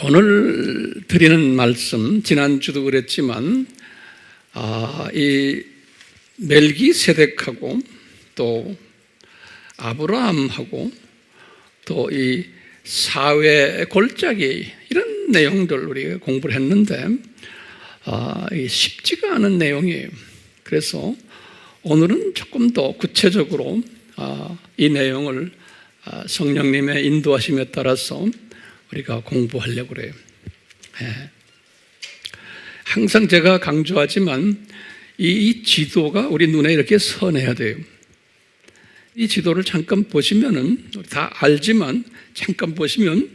오늘 드리는 말씀, 지난주도 그랬지만 이 멜기세덱하고 또 아브라함하고 또 이 사회 골짜기 이런 내용들 우리가 공부를 했는데 쉽지가 않은 내용이에요. 그래서 오늘은 조금 더 구체적으로 이 내용을 성령님의 인도하심에 따라서 우리가 공부하려고 그래요. 항상 제가 강조하지만 이 지도가 우리 눈에 이렇게 선해야 돼요. 이 지도를 잠깐 보시면은 다 알지만 잠깐 보시면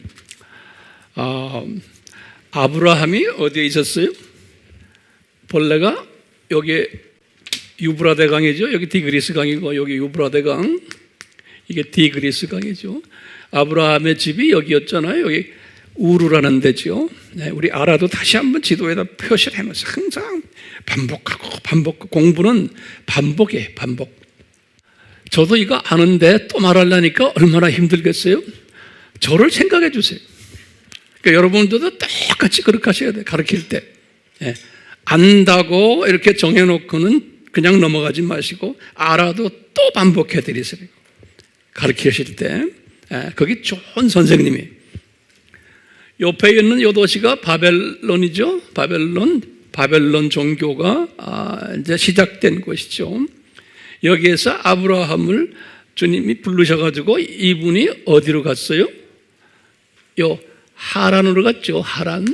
아브라함이 어디에 있었어요? 본래가 여기 유브라데 강이죠. 여기 디그리스 강이고 여기 유브라데 강, 이게 디그리스 강이죠. 아브라함의 집이 여기였잖아요. 여기 우르라는 데죠. 네, 우리 알아도 다시 한번 지도에다 표시를 해놓으세요. 항상 반복하고 반복. 공부는 반복이에요. 반복. 저도 이거 아는데 또 말하려니까 얼마나 힘들겠어요? 저를 생각해 주세요. 그러니까 여러분들도 똑같이 그렇게 하셔야 돼요. 가르칠 때. 네. 안다고 이렇게 정해놓고는 그냥 넘어가지 마시고 알아도 또 반복해 드리세요. 가르치실 때. 거기 좋은 선생님이. 옆에 있는 이 도시가 바벨론이죠. 바벨론 종교가 이제 시작된 곳이죠. 여기에서 아브라함을 주님이 부르셔가지고 이분이 어디로 갔어요? 요 하란으로 갔죠. 하란.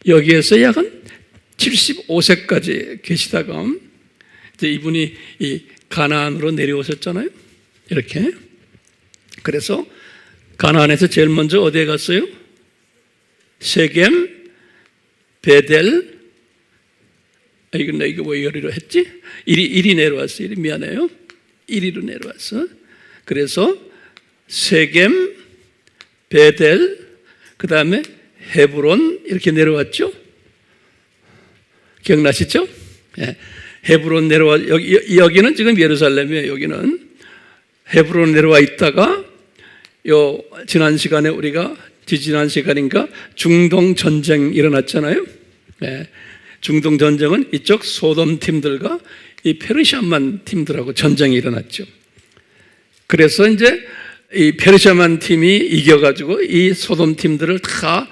여기에서 약 한 75세까지 계시다가 이제 이분이 이 가나안으로 내려오셨잖아요. 이렇게. 그래서 가나안에서 제일 먼저 어디에 갔어요? 세겜, 베델. 이거 왜 이리로 했지? 이리 내려왔어. 미안해요. 이리로 내려왔어. 그래서 세겜, 베델, 그 다음에 헤브론 이렇게 내려왔죠. 기억나시죠? 네. 헤브론 내려와, 여기는 지금 예루살렘이에요. 여기는 헤브론 내려와 있다가 지난 시간에 지난 시간인가 중동 전쟁 일어났잖아요. 네. 중동 전쟁은 이쪽 소돔 팀들과 이 페르시아만 팀들하고 전쟁이 일어났죠. 그래서 이제 이 페르시아만 팀이 이겨가지고 이 소돔 팀들을 다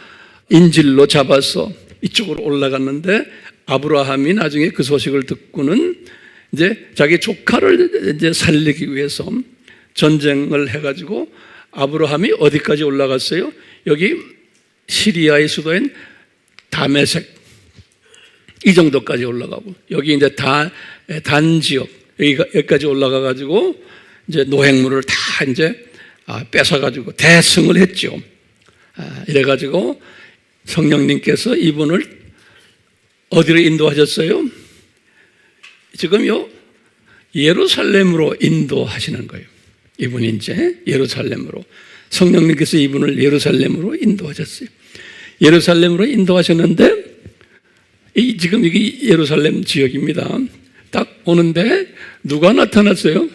인질로 잡아서 이쪽으로 올라갔는데 아브라함이 나중에 그 소식을 듣고는 이제 자기 조카를 이제 살리기 위해서 전쟁을 해가지고 아브라함이 어디까지 올라갔어요? 여기 시리아의 수도인 다메섹 이 정도까지 올라가고 여기 이제 단 지역 여기까지 올라가가지고 이제 노획물을 다 이제 뺏어가지고 대승을 했죠. 이래가지고 성령님께서 이분을 어디로 인도하셨어요? 지금요 예루살렘으로 인도하시는 거예요. 이분이 이제 예루살렘으로 성령님께서 이분을 예루살렘으로 인도하셨어요. 예루살렘으로 인도하셨는데 지금 이게 예루살렘 지역입니다. 딱 오는데 누가 나타났어요?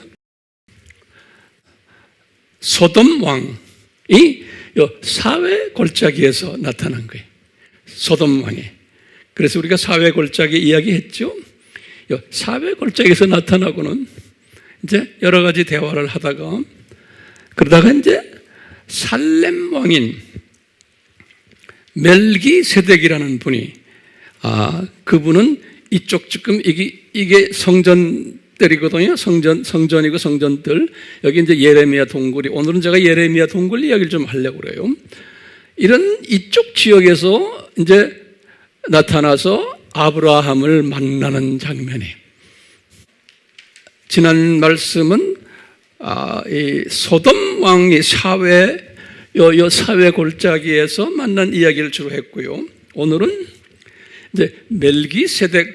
소돔 왕이 사회 골짜기에서 나타난 거예요. 소돔 왕이. 그래서 우리가 사회 골짜기 이야기했죠. 사회 골짜기에서 나타나고는 이제 여러 가지 대화를 하다가 그러다가 이제 살렘 왕인 멜기세덱이라는 분이 그분은 이쪽 지금 이게 성전들이거든요. 성전이고 성전들. 여기 이제 예레미야 동굴이. 오늘은 제가 예레미야 동굴 이야기를 좀 하려고 그래요. 이런 이쪽 지역에서 이제 나타나서 아브라함을 만나는 장면이. 지난 말씀은 이 소돔 왕의 사회 골짜기에서 만난 이야기를 주로 했고요. 오늘은 이제 멜기세덱이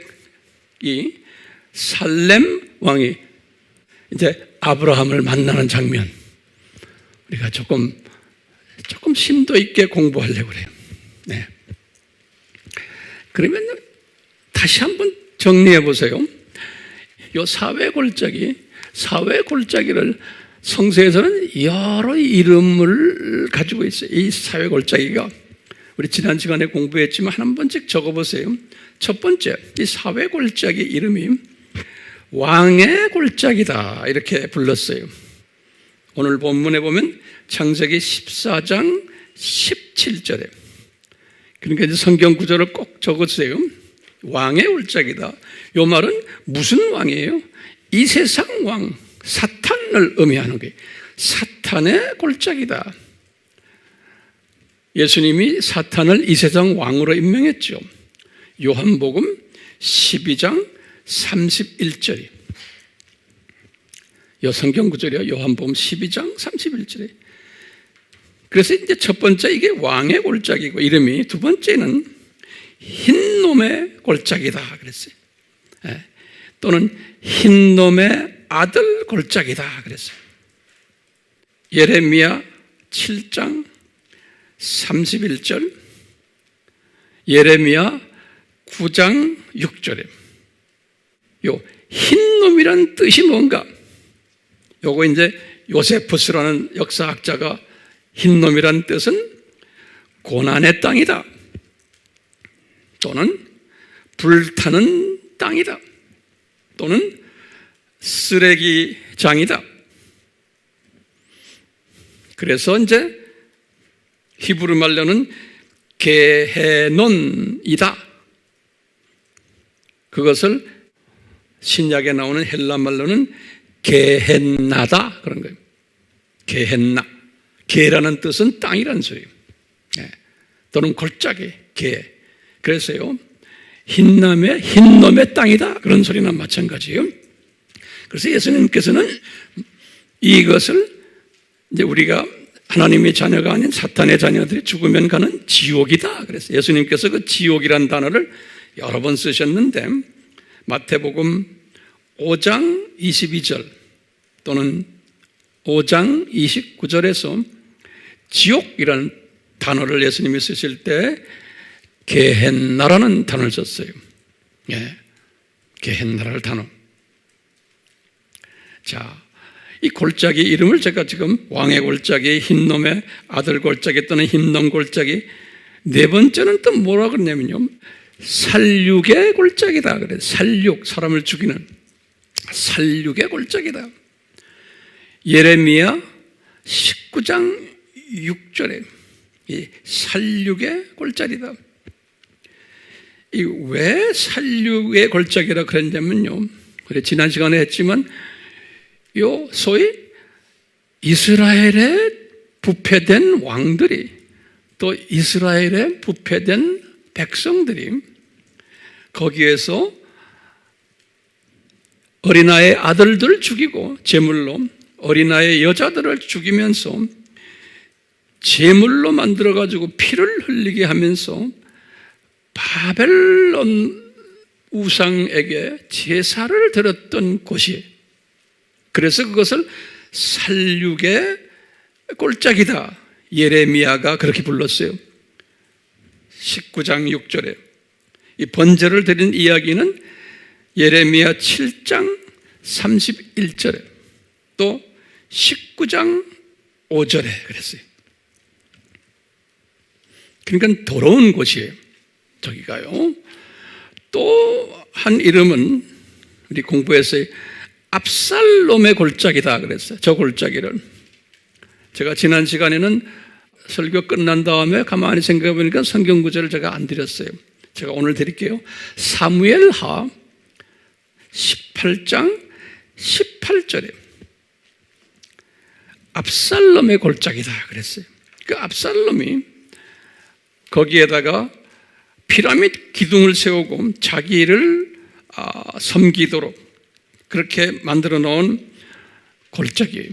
살렘 왕이 이제 아브라함을 만나는 장면. 우리가 조금 심도 있게 공부하려고 그래요. 네. 그러면 다시 한번 정리해 보세요. 이 사회 골짜기를 성서에서는 여러 이름을 가지고 있어요. 이 사회 골짜기가. 우리 지난 시간에 공부했지만 한 번씩 적어보세요. 첫 번째, 이 사회 골짜기 이름이 왕의 골짜기다 이렇게 불렀어요. 오늘 본문에 보면 창세기 14장 17절에, 그러니까 이제 성경 구절을 꼭 적으세요. 왕의 골짜기다. 이 말은 무슨 왕이에요? 이 세상 왕, 사탄을 의미하는 거예요. 사탄의 골짜기다. 예수님이 사탄을 이 세상 왕으로 임명했죠. 요한복음 12장 31절이. 이 성경 구절이요. 요한복음 12장 31절에. 그래서 이제 첫 번째 이게 왕의 골짜기고 이름이, 두 번째는 흰놈의 골짜기다 그랬어요. 또는 흰놈의 아들 골짜기다 그랬어요. 예레미야 7장 31절, 예레미야 9장 6절에 요 흰놈이란 뜻이 뭔가? 요거 이제 요세푸스라는 역사학자가 흰놈이란 뜻은 고난의 땅이다, 또는 불타는 땅이다, 또는 쓰레기장이다. 그래서 이제 히브리 말로는 게헤논이다. 그것을 신약에 나오는 헬라 말로는 게헨나다 그런 거예요. 게헨나. 게라는 뜻은 땅이라는 소리예요. 또는 골짜기, 게. 그래서요, 흰놈의 땅이다 그런 소리나 마찬가지예요. 그래서 예수님께서는 이것을 이제 우리가 하나님의 자녀가 아닌 사탄의 자녀들이 죽으면 가는 지옥이다 그랬어요. 예수님께서 그 지옥이란 단어를 여러 번 쓰셨는데 마태복음 5장 22절 또는 5장 29절에서 지옥이라는 단어를 예수님이 쓰실 때 게헨나라는 단어를 썼어요. 게헨나라는 단어. 자, 이 골짜기 이름을 제가 지금 왕의 골짜기, 흰놈의 아들 골짜기 또는 흰놈 골짜기, 네 번째는 또 뭐라 그러냐면요, 살육의 골짜기다 그래요. 살육, 사람을 죽이는 살육의 골짜기다. 예레미야 19장 6절에 이 살육의 골짜기다. 이 왜 살육의 골짜기라 그랬냐면요, 우리 지난 시간에 했지만 요 소위 이스라엘에 부패된 왕들이, 또 이스라엘에 부패된 백성들이 거기에서 어린아이의 아들들을 죽이고 제물로 어린아이의 여자들을 죽이면서 제물로 만들어가지고 피를 흘리게 하면서 바벨론 우상에게 제사를 드렸던 곳이에요. 그래서 그것을 살육의 골짜기다, 예레미야가 그렇게 불렀어요. 19장 6절에 이 번제를 드린 이야기는 예레미야 7장 31절에 또 19장 5절에 그랬어요. 그러니까 더러운 곳이에요, 저기가요. 또 한 이름은 우리 공부했어요. 압살롬의 골짜기다 그랬어요. 저 골짜기를 제가 지난 시간에는 설교 끝난 다음에 가만히 생각해 보니까 성경 구절을 제가 안 드렸어요. 제가 오늘 드릴게요. 사무엘하 18장 18절에 압살롬의 골짜기다 그랬어요. 그 압살롬이 거기에다가 피라미드 기둥을 세우고 자기를 섬기도록 그렇게 만들어 놓은 골짜기예요.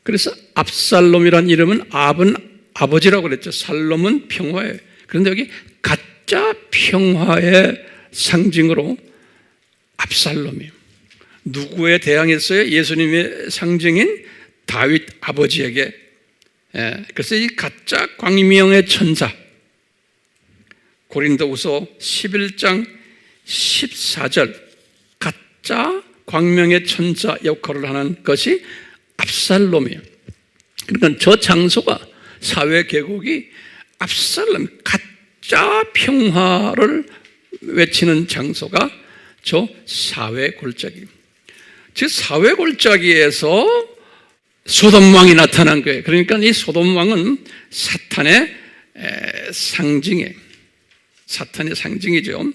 그래서 압살롬이라는 이름은 압은 아버지라고 그랬죠. 살롬은 평화예요. 그런데 여기 가짜 평화의 상징으로 압살롬이에요. 누구에 대항했어요? 예수님의 상징인 다윗 아버지에게. 그래서 이 가짜 광명의 천사, 고린도후서 11장 14절, 가짜 광명의 천자 역할을 하는 것이 압살롬이에요. 그러니까 저 장소가 사회 계곡이 압살롬, 가짜 평화를 외치는 장소가 저 사회 골짜기. 즉 사회 골짜기에서 소돔 왕이 나타난 거예요. 그러니까 이 소돔 왕은 사탄의 상징이에요. 사탄의 상징이죠.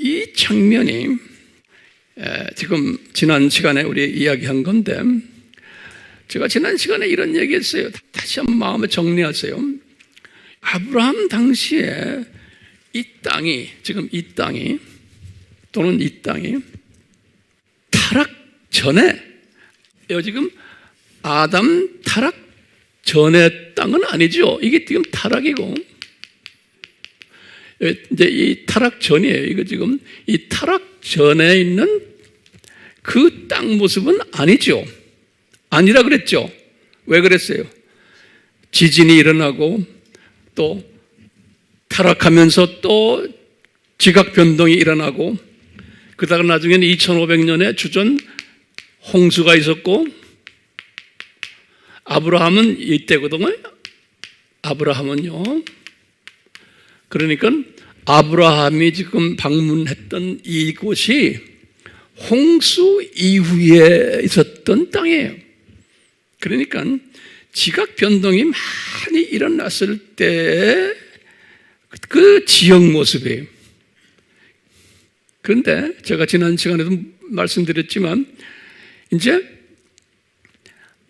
이 장면이 지금 지난 시간에 우리 이야기한 건데, 제가 지난 시간에 이런 얘기했어요. 다시 한번 마음에 정리하세요. 아브라함 당시에 이 땅이, 지금 이 땅이, 또는 이 땅이 타락 전에, 지금 아담 타락 전의 땅은 아니죠. 이게 지금 타락이고, 이제 이 타락 전이에요. 이거 지금 이 타락 전에 있는 그 땅 모습은 아니죠. 아니라 그랬죠. 왜 그랬어요? 지진이 일어나고 또 타락하면서 또 지각 변동이 일어나고, 그러다가 나중에는 2500년에 주전 홍수가 있었고, 아브라함은 이때거든요. 아브라함은요. 그러니까 아브라함이 지금 방문했던 이곳이 홍수 이후에 있었던 땅이에요. 그러니까 지각 변동이 많이 일어났을 때 그 지역 모습이에요. 그런데 제가 지난 시간에도 말씀드렸지만, 이제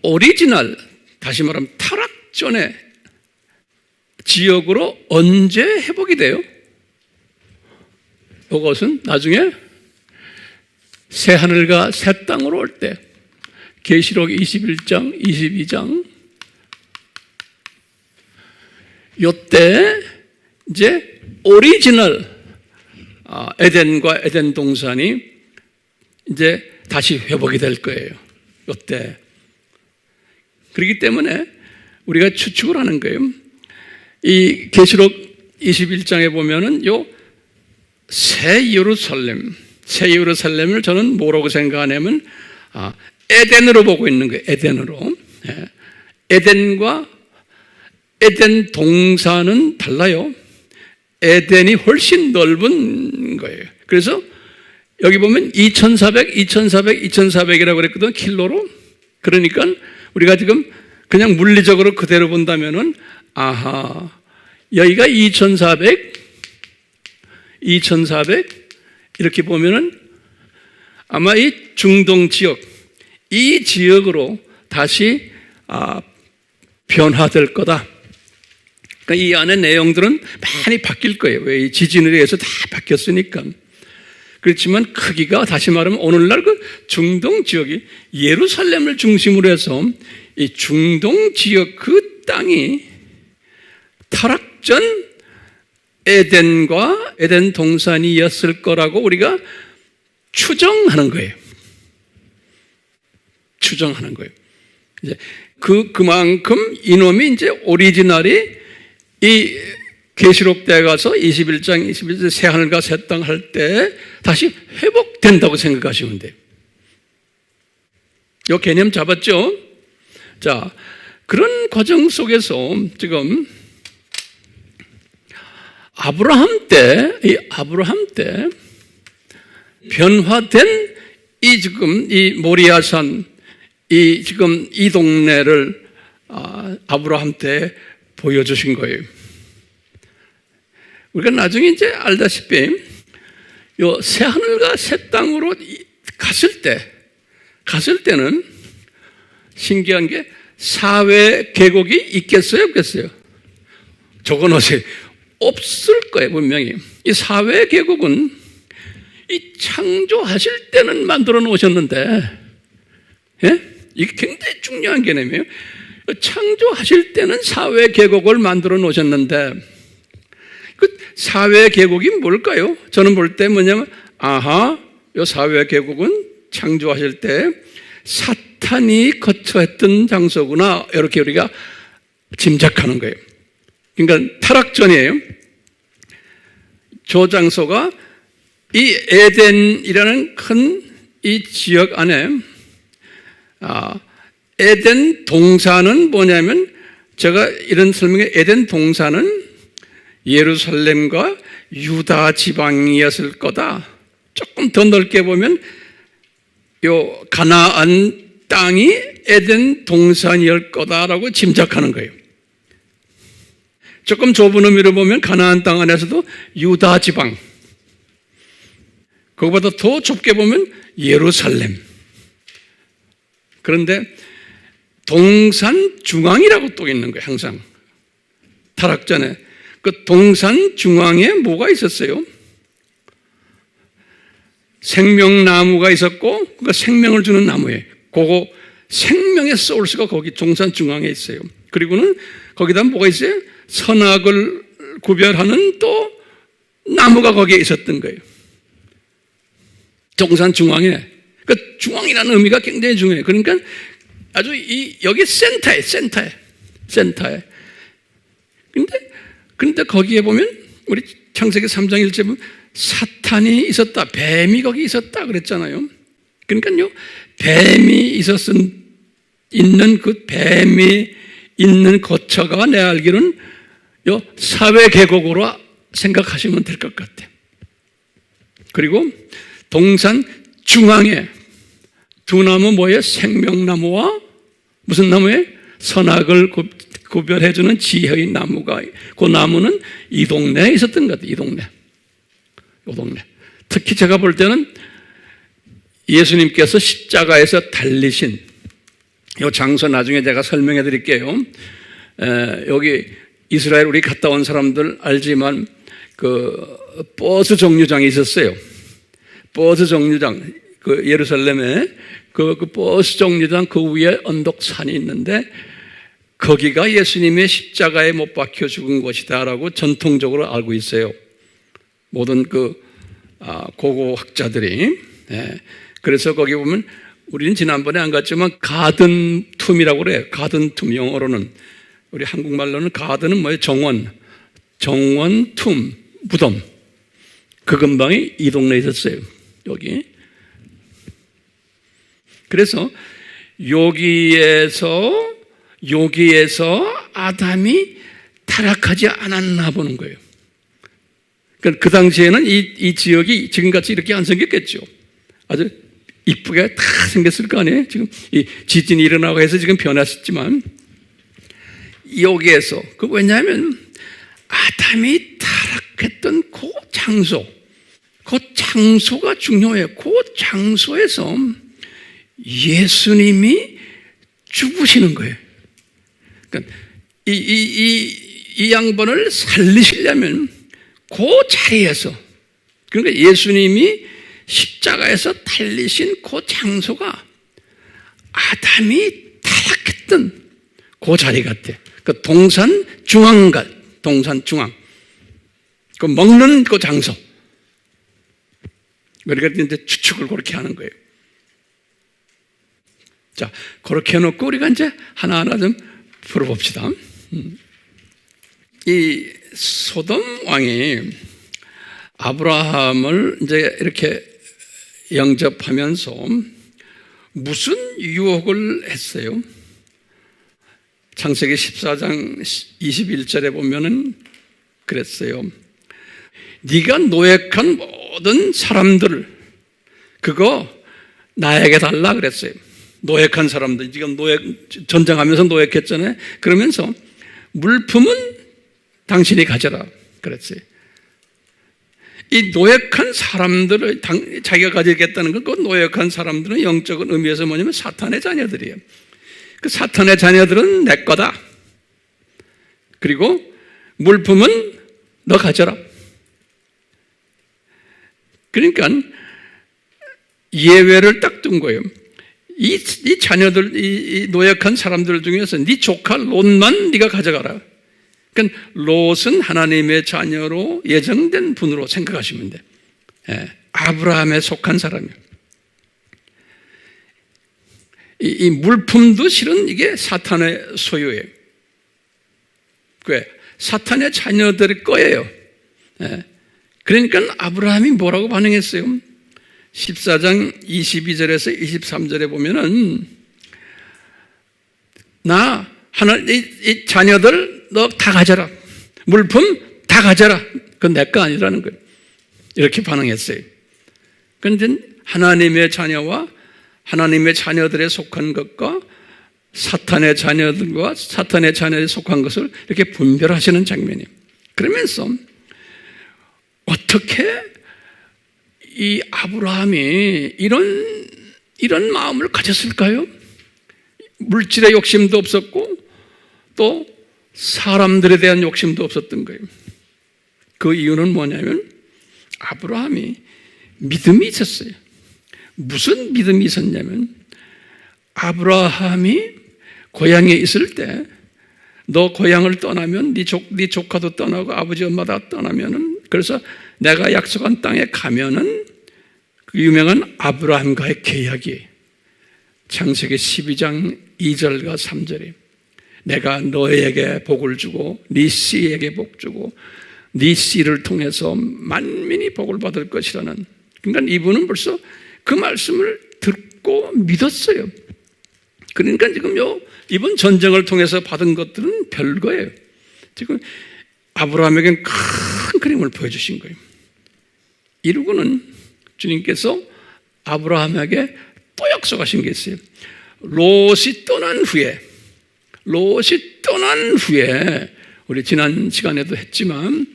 오리지널, 다시 말하면 타락 전의 지역으로 언제 회복이 돼요? 이것은 나중에 새 하늘과 새 땅으로 올 때, 계시록 21장, 22장, 요때 이제 오리지널 에덴과 에덴 동산이 이제 다시 회복이 될 거예요. 요때. 그렇기 때문에 우리가 추측을 하는 거예요. 이 계시록 21장에 보면은 요 새 예루살렘을 저는 뭐라고 생각하냐면 에덴으로 보고 있는 거예요. 에덴으로. 에덴과 에덴 동산은 달라요. 에덴이 훨씬 넓은 거예요. 그래서 여기 보면 2400이라고 그랬거든, 킬로로. 그러니까 우리가 지금 그냥 물리적으로 그대로 본다면은, 아하, 여기가 2400 이렇게 보면은 아마 이 중동 지역, 이 지역으로 다시 변화될 거다. 그러니까 이 안에 내용들은 많이 바뀔 거예요. 왜? 이 지진에 의해서 다 바뀌었으니까. 그렇지만 크기가, 다시 말하면 오늘날 그 중동 지역이 예루살렘을 중심으로 해서 이 중동 지역 그 땅이 타락 전 에덴과 에덴 동산이었을 거라고 우리가 추정하는 거예요. 추정하는 거예요. 이제 그만큼 이놈이 이제 오리지널이 이 계시록 때 가서 21장, 21장 새 하늘과 새 땅 할 때 다시 회복된다고 생각하시면 돼요. 이 개념 잡았죠? 자, 그런 과정 속에서 지금 아브라함 때 변화된 이 모리아산, 지금 이 동네를 아브라함 때 보여주신 거예요. 우리가 나중에 이제 알다시피 요 새 하늘과 새 땅으로 갔을 때는 신기한 게 사회 계곡이 있겠어요, 없겠어요? 적어놓으세요. 없을 거예요, 분명히. 이 사회 계곡은 이 창조하실 때는 만들어 놓으셨는데, 예? 이게 굉장히 중요한 개념이에요. 창조하실 때는 사회 계곡을 만들어 놓으셨는데, 그 사회 계곡이 뭘까요? 저는 볼 때 뭐냐면, 요 사회 계곡은 창조하실 때 사탄이 거처했던 장소구나, 이렇게 우리가 짐작하는 거예요. 그러니까 타락 전이에요. 저 장소가 이 에덴이라는 큰 이 지역 안에 에덴 동산은 뭐냐면, 제가 이런 설명에 에덴 동산은 예루살렘과 유다 지방이었을 거다. 조금 더 넓게 보면 요 가나안 땅이 에덴 동산이었을 거다라고 짐작하는 거예요. 조금 좁은 의미로 보면 가나안 땅 안에서도 유다 지방, 그거보다 더 좁게 보면 예루살렘. 그런데 동산 중앙이라고 또 있는 거예요. 항상 타락 전에 그 동산 중앙에 뭐가 있었어요? 생명나무가 있었고, 그러니까 생명을 주는 나무예요. 그거 생명의 소스가 거기 동산 중앙에 있어요. 그리고는 거기다 뭐가 있어요? 선악을 구별하는 또 나무가 거기에 있었던 거예요. 동산 중앙에. 그 중앙이라는 의미가 굉장히 중요해요. 그러니까 아주 여기 센터에. 근데 거기에 보면 우리 창세기 3장 1절 보면 사탄이 있었다, 뱀이 거기 있었다 그랬잖아요. 그러니까요, 뱀이 있는 그 뱀이 있는 거처가 내 알기로는 요 사회 계곡으로 생각하시면 될 것 같아요. 그리고 동산 중앙에 두 나무 뭐예요? 생명나무와 무슨 나무예요? 선악을 구별해주는 지혜의 나무가, 그 나무는 이 동네에 있었던 것 같아요. 이 동네. 특히 제가 볼 때는 예수님께서 십자가에서 달리신 이 장소 나중에 제가 설명해 드릴게요. 여기 이스라엘 우리 갔다 온 사람들 알지만 그 버스 정류장이 있었어요. 버스 정류장, 그 예루살렘에 그 버스 정류장 그 위에 언덕산이 있는데 거기가 예수님의 십자가에 못 박혀 죽은 곳이다라고 전통적으로 알고 있어요. 모든 고고학자들이. 그래서 거기 보면 우리는 지난번에 안 갔지만 가든 툼이라고 그래요. 가든 툼, 영어로는. 우리 한국말로는 가든은 뭐예요? 정원 툼, 무덤. 그 근방이 이 동네에 있었어요. 여기. 그래서 여기에서 아담이 타락하지 않았나 보는 거예요. 그러니까 그 당시에는 이 지역이 지금같이 이렇게 안 생겼겠죠. 아주 이쁘게 다 생겼을 거 아니에요. 지금 이 지진이 일어나고 해서 지금 변했지만 여기에서 왜냐하면 아담이 타락했던 그 장소가 중요해요. 그 장소에서 예수님이 죽으시는 거예요. 그러니까 이 양반을 살리시려면 그 자리에서, 그러니까 예수님이 십자가에서 달리신 그 장소가 아담이 타락했던 그 자리 같아요. 그 동산 중앙, 그 먹는 그 장소. 그러니까 이제 추측을 그렇게 하는 거예요. 자, 그렇게 해놓고 우리가 이제 하나하나 좀 풀어봅시다. 이 소돔 왕이 아브라함을 이제 이렇게 영접하면서 무슨 유혹을 했어요? 창세기 14장 21절에 보면은 그랬어요. 네가 노획한 모든 사람들을 그거 나에게 달라 그랬어요. 노획한 사람들, 지금 전쟁하면서 노획했잖아요. 그러면서 물품은 당신이 가져라 그랬어요. 이 노획한 사람들을 자기가 가지겠다는 건, 그 노획한 사람들은 영적인 의미에서 뭐냐면 사탄의 자녀들이에요. 그 사탄의 자녀들은 내 거다. 그리고 물품은 너 가져라. 그러니까 예외를 딱 둔 거예요. 이 자녀들, 이 노약한 사람들 중에서 네 조카 롯만 네가 가져가라. 그러니까 롯은 하나님의 자녀로 예정된 분으로 생각하시면 돼. 아브라함에 속한 사람이에요. 이 물품도 실은 이게 사탄의 소유예요. 왜? 사탄의 자녀들의 거예요. 그러니까 아브라함이 뭐라고 반응했어요? 14장 22절에서 23절에 보면은 이 자녀들 너 다 가져라. 물품 다 가져라. 그건 내 거 아니라는 거예요. 이렇게 반응했어요. 그런데 하나님의 자녀와 하나님의 자녀들에 속한 것과 사탄의 자녀들과 사탄의 자녀에 속한 것을 이렇게 분별하시는 장면이에요. 그러면서 어떻게 이 아브라함이 이런 마음을 가졌을까요? 물질의 욕심도 없었고 또 사람들에 대한 욕심도 없었던 거예요. 그 이유는 뭐냐면 아브라함이 믿음이 있었어요. 무슨 믿음이 있었냐면 아브라함이 고향에 있을 때 너 고향을 떠나면 네 조카도 떠나고 아버지 엄마 다 떠나면은 그래서 내가 약속한 땅에 가면은 그 유명한 아브라함과의 계약이 창세기 12장 2절과 3절에 내가 너에게 복을 주고 네 씨에게 복 주고 네 씨를 통해서 만민이 복을 받을 것이라는, 그러니까 이분은 벌써 그 말씀을 듣고 믿었어요. 그러니까 지금요 이번 전쟁을 통해서 받은 것들은 별거예요. 지금 아브라함에게는 큰 그림을 보여주신 거예요. 이러고는 주님께서 아브라함에게 또 약속하신 게 있어요. 롯이 떠난 후에 우리 지난 시간에도 했지만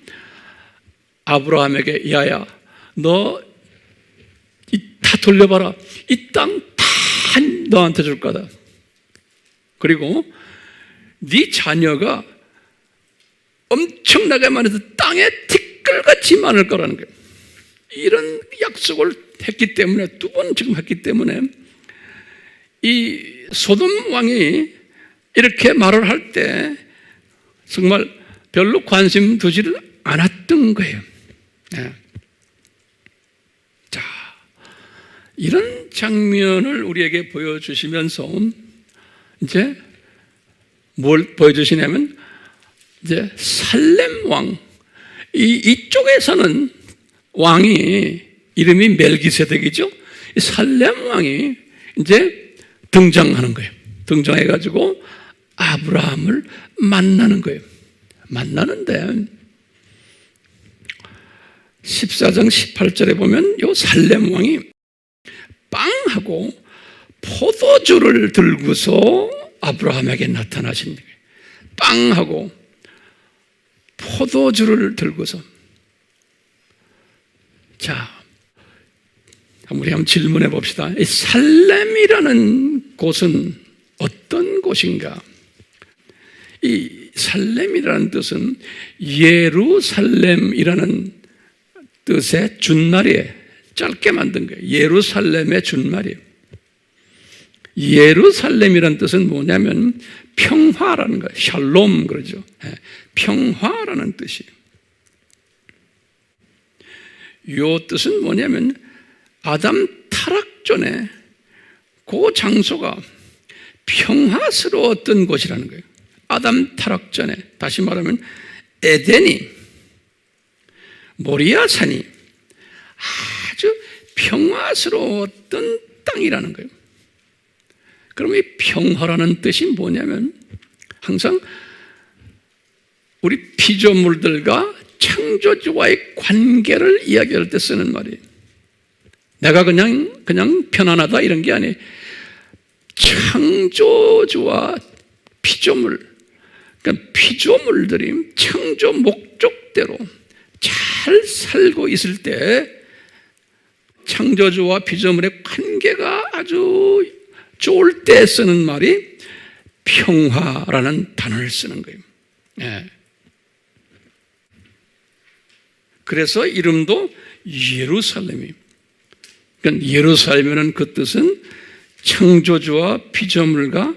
아브라함에게 야야 너 다 돌려봐라. 이 땅 다 너한테 줄 거다. 그리고 네 자녀가 엄청나게 많아서 땅에 티끌같이 많을 거라는 거예요. 이런 약속을 했기 때문에 두 번 지금 했기 때문에 이 소돔 왕이 이렇게 말을 할 때 정말 별로 관심 두지를 않았던 거예요. 네. 자, 이런 장면을 우리에게 보여주시면서 이제 뭘 보여주시냐면 이제 살렘 왕, 이쪽에서는 왕이 이름이 멜기세덱이죠. 이 살렘 왕이 이제 등장하는 거예요. 등장해가지고 아브라함을 만나는 거예요. 만나는데 14장 18절에 보면 요 살렘 왕이 빵하고 포도주를 들고서 아브라함에게 나타나신 거예요. 빵하고 포도주를 들고서. 자, 우리 한번 질문해 봅시다. 이 살렘이라는 곳은 어떤 곳인가? 이 살렘이라는 뜻은 예루살렘이라는 뜻의 준말이에요. 짧게 만든 거예요. 예루살렘의 준말이에요. 예루살렘이라는 뜻은 뭐냐면 평화라는 거예요. 샬롬 그러죠. 평화라는 뜻이에요. 이 뜻은 뭐냐면 아담 타락 전에 그 장소가 평화스러웠던 곳이라는 거예요. 아담 타락 전에, 다시 말하면 에덴이, 모리아 산이 아주 평화스러웠던 땅이라는 거예요. 그럼 이 평화라는 뜻이 뭐냐면 항상 우리 피조물들과 창조주와의 관계를 이야기할 때 쓰는 말이에요. 내가 그냥 편안하다 이런 게 아니에요. 창조주와 피조물, 그러니까 피조물들이 창조 목적대로 잘 살고 있을 때 창조주와 피조물의 관계가 아주 좋을 때 쓰는 말이 평화라는 단어를 쓰는 거예요. 예. 그래서 이름도 예루살렘이에요. 그러니까 예루살렘이라는 그 뜻은 창조주와 피조물과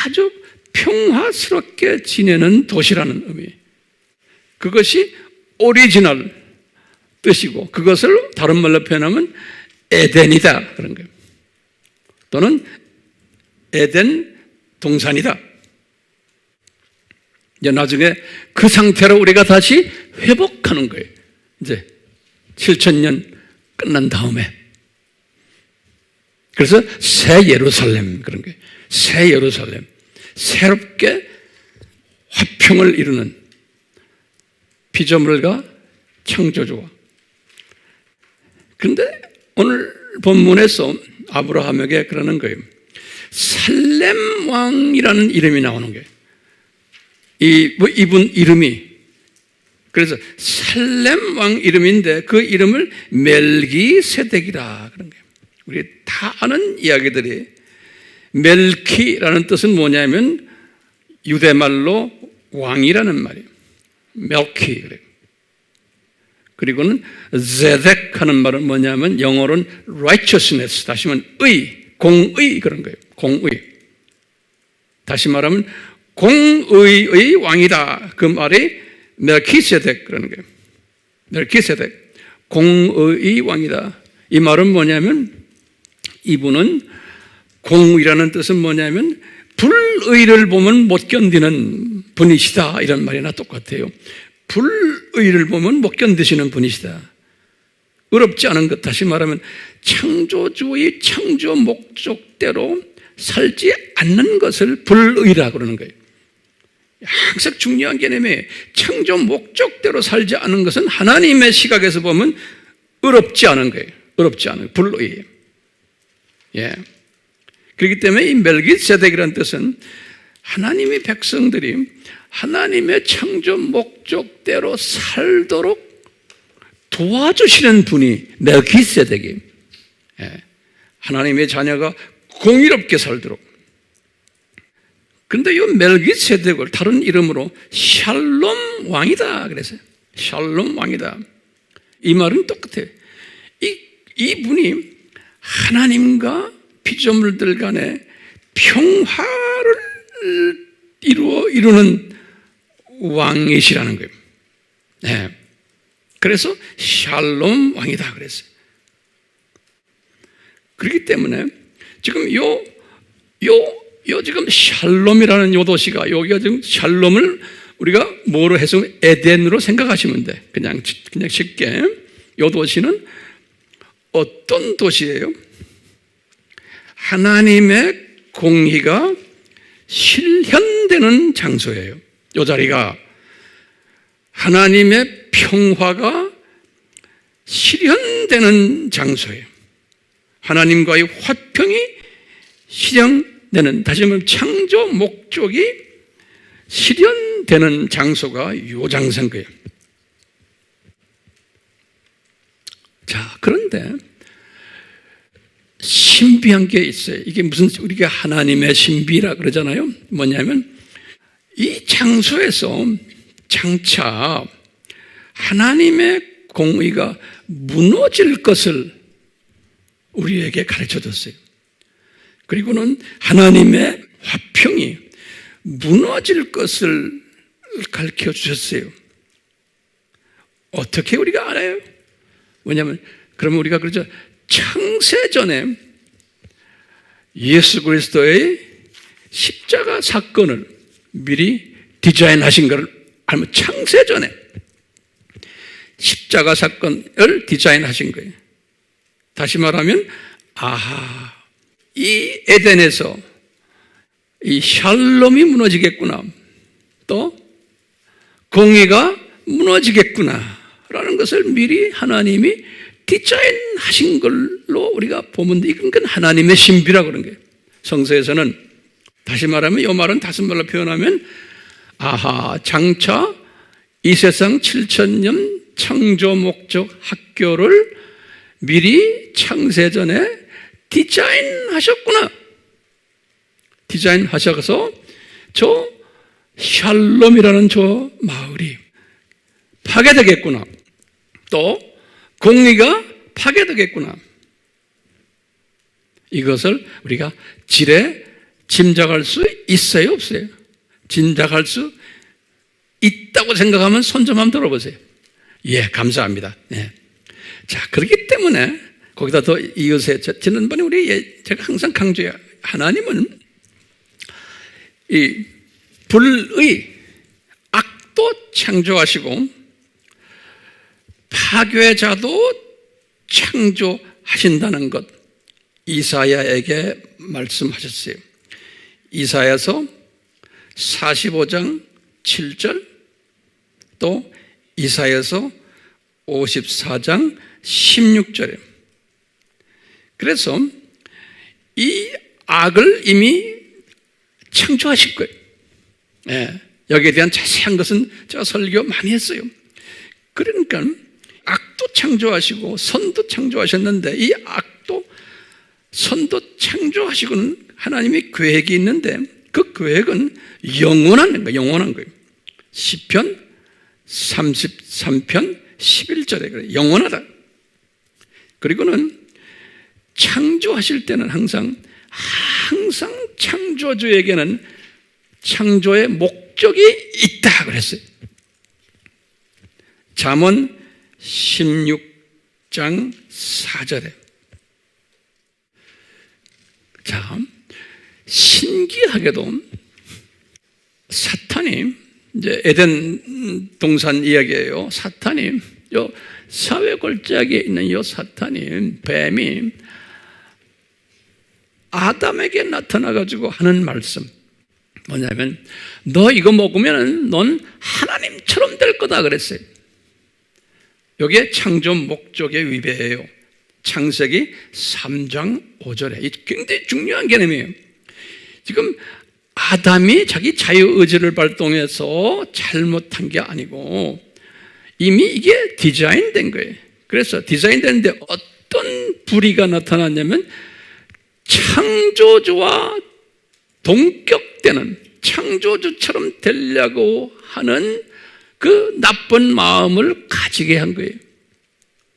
아주 평화스럽게 지내는 도시라는 의미예요. 그것이 오리지널 뜻이고 그것을 다른 말로 표현하면 에덴이다 그런 거예요. 또는 에덴 동산이다. 이제 나중에 그 상태로 우리가 다시 회복하는 거예요. 이제 7,000년 끝난 다음에. 그래서 새 예루살렘, 그런 거예요. 새 예루살렘. 새롭게 화평을 이루는 피조물과 창조주와. 그런데 오늘 본문에서 아브라함에게 그러는 거예요. 살렘 왕이라는 이름이 나오는 거예요. 이분 이름이. 그래서 살렘 왕 이름인데 그 이름을 멜기세덱이라 그런 거예요. 우리 다 아는 이야기들이. 멜키라는 뜻은 뭐냐면 유대말로 왕이라는 말이에요. 멜키. 그리고는 제덱 하는 말은 뭐냐면 영어로는 righteousness, 다시 말하면 의, 공의 그런 거예요. 공의. 다시 말하면 공의의 왕이다. 그 말이 멜키세덱 그러는 거예요. 멜키세덱. 공의의 왕이다. 이 말은 뭐냐면 이분은 공의라는 뜻은 뭐냐면 불의를 보면 못 견디는 분이시다. 이런 말이나 똑같아요. 불의를 보면 못 견디시는 분이시다. 어렵지 않은 것, 다시 말하면 창조주의 창조 목적대로 살지 않는 것을 불의라 그러는 거예요. 항상 중요한 개념이 창조 목적대로 살지 않는 것은 하나님의 시각에서 보면 어렵지 않은 거예요. 어렵지 않은 불의예요. 예. 그렇기 때문에 이 멜기세덱이라는 뜻은 하나님의 백성들이 하나님의 창조 목적대로 살도록 도와주시는 분이 멜기세덱이에요. 예. 하나님의 자녀가 공의롭게 살도록. 그런데 이 멜기세덱을 다른 이름으로 샬롬 왕이다 그랬어요. 샬롬 왕이다. 이 말은 똑같아요. 이분이 하나님과 피조물들 간에 평화를 이루는 왕이시라는 거예요. 네. 그래서 샬롬 왕이다 그랬어요. 그렇기 때문에 지금 지금 샬롬이라는 요 도시가, 여기가 지금 샬롬을 우리가 뭐로 해서 에덴으로 생각하시면 돼. 그냥 쉽게. 요 도시는 어떤 도시예요? 하나님의 공의가 실현되는 장소예요. 이 자리가 하나님의 평화가 실현되는 장소예요. 하나님과의 화평이 실현되는, 다시 말하면 창조 목적이 실현되는 장소가 이 장소인 거예요. 자, 그런데 신비한 게 있어요. 이게 무슨, 우리가 하나님의 신비라 그러잖아요. 뭐냐면 이 장소에서 장차 하나님의 공의가 무너질 것을 우리에게 가르쳐 줬어요. 그리고는 하나님의 화평이 무너질 것을 가르쳐 주셨어요. 어떻게 우리가 알아요? 왜냐하면 그러면 우리가 그러죠. 창세전에 예수 그리스도의 십자가 사건을 미리 디자인하신 것을 알면, 창세전에 십자가 사건을 디자인하신 거예요. 다시 말하면 이 에덴에서 이 샬롬이 무너지겠구나, 또 공의가 무너지겠구나 라는 것을 미리 하나님이 디자인하신 걸로 우리가 보면 돼. 이건 하나님의 신비라고 그런 거예요. 성서에서는 다시 말하면, 이 말은 다섯 말로 표현하면 장차 이 세상 7,000년 창조 목적 학교를 미리 창세전에 디자인하셨구나. 디자인하셔서 저 샬롬이라는 저 마을이 파괴되겠구나, 또 공의가 파괴되겠구나. 이것을 우리가 지레 짐작할 수 있어요, 없어요? 짐작할 수 있다고 생각하면 손 좀 한번 들어보세요. 예, 감사합니다. 네. 자, 그렇기 때문에 거기다 더 이어서 지난번에 제가 항상 강조해요. 하나님은 이 불의 악도 창조하시고 파괴자도 창조하신다는 것 이사야에게 말씀하셨어요. 이사야서 45장 7절, 또 이사야서 54장 16절에. 그래서 이 악을 이미 창조하실 거예요. 예, 여기에 대한 자세한 것은 제가 설교 많이 했어요. 그러니까 악도 창조하시고 선도 창조하셨는데, 이 악도 선도 창조하시고는 하나님의 계획이 있는데, 그 계획은 영원한 거예요. 시편 33편 11절에 그래요. 영원하다. 그리고는 창조하실 때는 항상 창조주에게는 창조의 목적이 있다 그랬어요. 잠언 16장 4절에. 자, 신기하게도 사탄이, 이제 에덴 동산 이야기예요. 사탄이, 요 사회 골짜기에 있는 요 사탄이, 뱀이 아담에게 나타나가지고 하는 말씀 뭐냐면, 너 이거 먹으면 넌 하나님처럼 될 거다 그랬어요. 이게 창조 목적의 위배예요. 창세기 3장 5절에. 이 굉장히 중요한 개념이에요. 지금 아담이 자기 자유의지를 발동해서 잘못한 게 아니고 이미 이게 디자인된 거예요. 그래서 디자인되는데 어떤 불의가 나타났냐면, 창조주와 동격되는, 창조주처럼 되려고 하는 그 나쁜 마음을 가지게 한 거예요.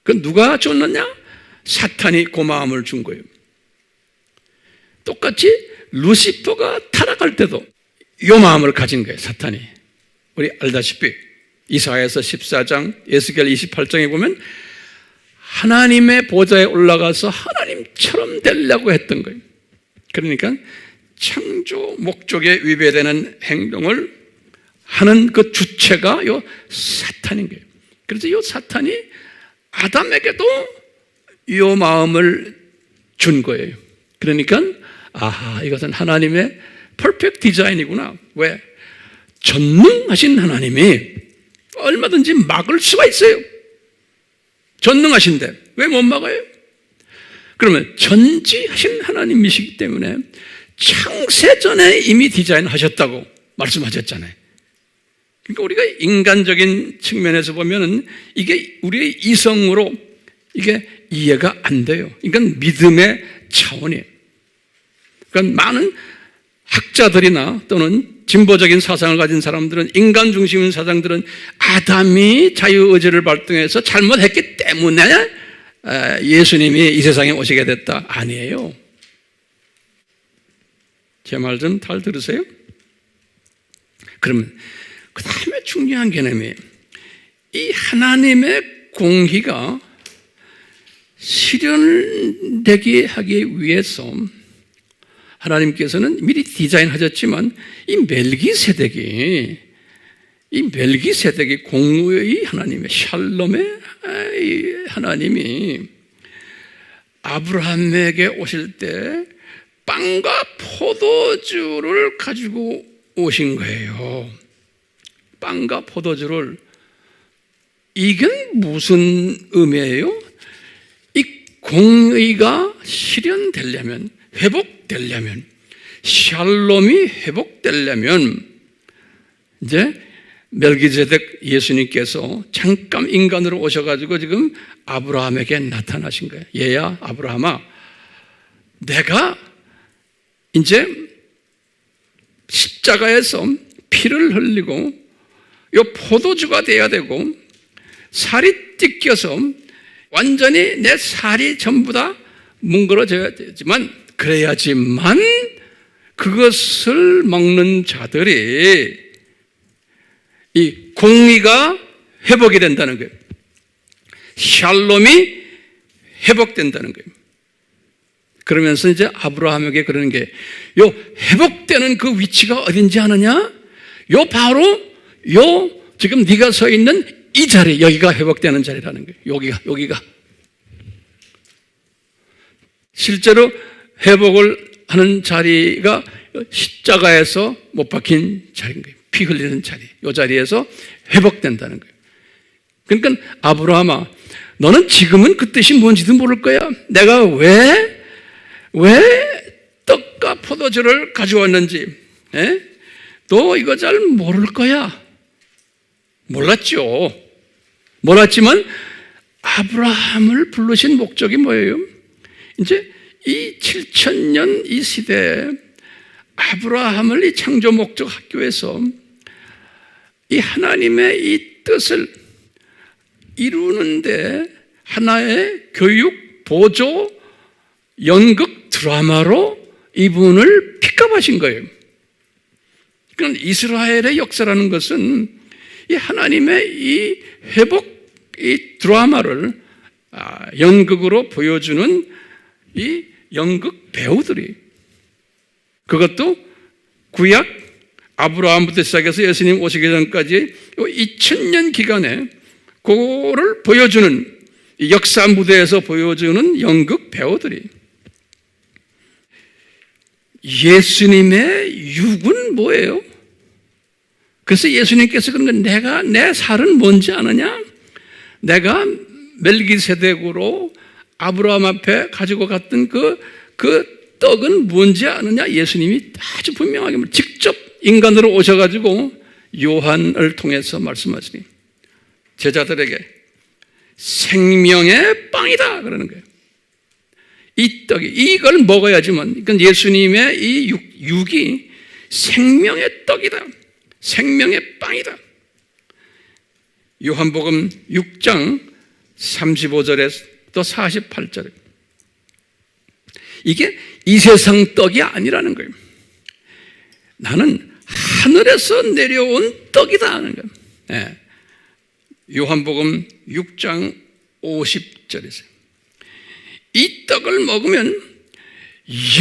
그 누가 줬느냐? 사탄이 그 마음을 준 거예요. 똑같이 루시퍼가 타락할 때도 이 마음을 가진 거예요, 사탄이. 우리 알다시피 이사야서 14장, 에스겔 28장에 보면 하나님의 보좌에 올라가서 하나님처럼 되려고 했던 거예요. 그러니까 창조 목적에 위배되는 행동을 하는 그 주체가 요 사탄인 거예요. 그래서 요 사탄이 아담에게도 요 마음을 준 거예요. 그러니까 아하, 이것은 하나님의 퍼펙트 디자인이구나. 왜? 전능하신 하나님이 얼마든지 막을 수가 있어요. 전능하신데 왜 못 막아요? 그러면 전지하신 하나님이시기 때문에 창세전에 이미 디자인하셨다고 말씀하셨잖아요. 그러니까 우리가 인간적인 측면에서 보면은 이게 우리의 이성으로 이게 이해가 안 돼요. 그러니까 믿음의 차원이에요. 그러니까 많은 학자들이나 또는 진보적인 사상을 가진 사람들은, 인간 중심인 사상들은 아담이 자유의지를 발동해서 잘못했기 때문에 예수님이 이 세상에 오시게 됐다. 아니에요. 제 말 좀 잘 들으세요. 그러면 그 다음에 중요한 개념이, 이 하나님의 공의가 실현되게 하기 위해서 하나님께서는 미리 디자인하셨지만 이 멜기세덱이 공의의 하나님의 샬롬의 하나님이 아브라함에게 오실 때 빵과 포도주를 가지고 오신 거예요. 빵과 포도주를. 이게 무슨 의미예요? 이 공의가 실현되려면, 회복되려면, 샬롬이 회복되려면 이제 멜기세덱 예수님께서 잠깐 인간으로 오셔가지고 지금 아브라함에게 나타나신 거예요. 얘야 아브라함아, 내가 이제 십자가에서 피를 흘리고 요 포도주가 돼야 되고 살이 찢겨서 완전히 내 살이 전부 다 뭉그러져야 되지만, 그래야지만 그것을 먹는 자들이 이 공의가 회복이 된다는 거예요. 샬롬이 회복된다는 거예요. 그러면서 이제 아브라함에게 그러는 게, 요 회복되는 그 위치가 어딘지 아느냐? 요 바로 요 지금 네가 서 있는 이 자리, 여기가 회복되는 자리라는 거예요. 여기가. 실제로 회복을 하는 자리가 십자가에서 못 박힌 자리인 거예요. 피 흘리는 자리. 이 자리에서 회복된다는 거예요. 그러니까 아브라함아, 너는 지금은 그 뜻이 뭔지도 모를 거야. 내가 왜 떡과 포도주를 가져왔는지, 너 이거 잘 모를 거야. 몰랐죠. 몰랐지만 아브라함을 부르신 목적이 뭐예요? 이제 이 7,000년 이 시대에 아브라함을 이 창조 목적 학교에서 이 하나님의 이 뜻을 이루는데 하나의 교육, 보조, 연극, 드라마로 이분을 픽업하신 거예요. 그러니까 이스라엘의 역사라는 것은 이 하나님의 이 회복, 이 드라마를 연극으로 보여주는 이 연극 배우들이, 그것도 구약 아브라함부터 시작해서 예수님 오시기 전까지 2000년 기간에 그거를 보여주는 역사 무대에서 보여주는 연극 배우들이, 예수님의 육은 뭐예요? 그래서 예수님께서 그런 거, 내 살은 뭔지 아느냐? 내가 멜기세덱으로 아브라함 앞에 가지고 갔던 그 떡은 뭔지 아느냐? 예수님이 아주 분명하게 직접 인간으로 오셔가지고 요한을 통해서 말씀하시니 제자들에게 생명의 빵이다 그러는 거예요. 이 떡이, 이걸 먹어야지만, 그러니까 예수님의 이 육이 생명의 떡이다, 생명의 빵이다. 요한복음 6장 35절에서 또 48절에 이게 이 세상 떡이 아니라는 거예요. 나는 하늘에서 내려온 떡이다 하는 거예요. 네. 요한복음 6장 50절에서 이 떡을 먹으면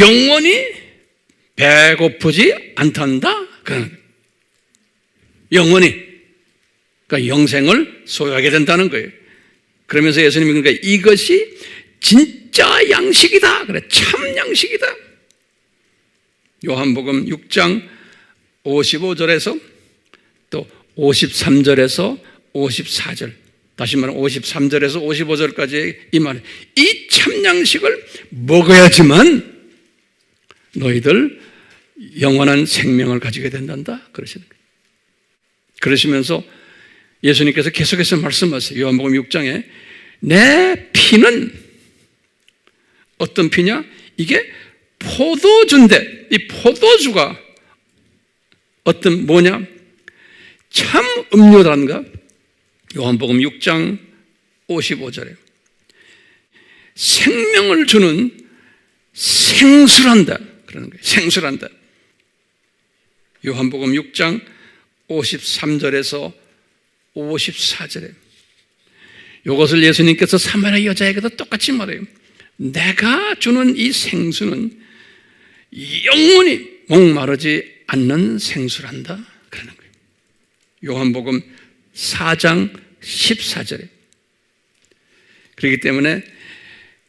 영원히 배고프지 않단다 그러는 거예요. 영원히, 그러니까 영생을 소유하게 된다는 거예요. 그러면서 예수님이 그러니까 이것이 진짜 양식이다 그래, 참 양식이다. 요한복음 6장 55절에서 또 53절에서 54절, 다시 말하면 53절에서 55절까지 이 말, 이 참양식을 먹어야지만 너희들 영원한 생명을 가지게 된단다 그러시는 거예요. 그러시면서 예수님께서 계속해서 말씀하세요. 요한복음 6장에 내 피는 어떤 피냐? 이게 포도주인데 이 포도주가 어떤 뭐냐? 참 음료란가? 요한복음 6장 55절에 생명을 주는 생수란다 그러는 거예요. 생수란다. 요한복음 6장 53절에서 54절에 이것을 예수님께서 사마리아 여자에게도 똑같이 말해요. 내가 주는 이 생수는 영원히 목마르지 않는 생수란다 그러는 거예요. 요한복음 4장 14절에 그렇기 때문에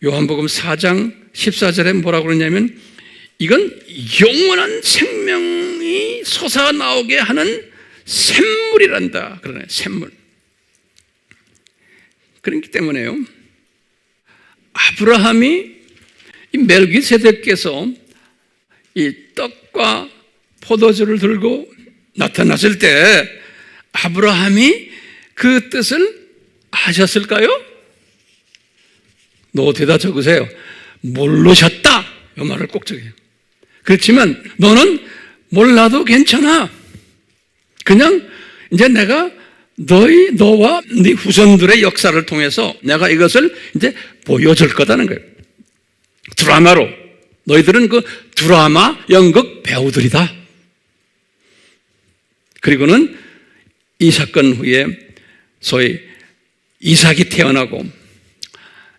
요한복음 4장 14절에 뭐라고 그러냐면 이건 영원한 생명이 솟아나오게 하는 샘물이란다 그러네. 샘물. 그렇기 때문에요, 아브라함이 이 멜기세덱께서 이 떡과 포도주를 들고 나타났을 때 아브라함이 그 뜻을 아셨을까요? 노트에다 적으세요. 모르셨다. 이 말을 꼭 적어요. 그렇지만 너는 몰라도 괜찮아. 그냥 이제 내가 너와 네 후손들의 역사를 통해서 내가 이것을 이제 보여줄 거다는 거예요. 드라마로. 너희들은 그 드라마 연극 배우들이다. 그리고는 이 사건 후에 소위 이삭이 태어나고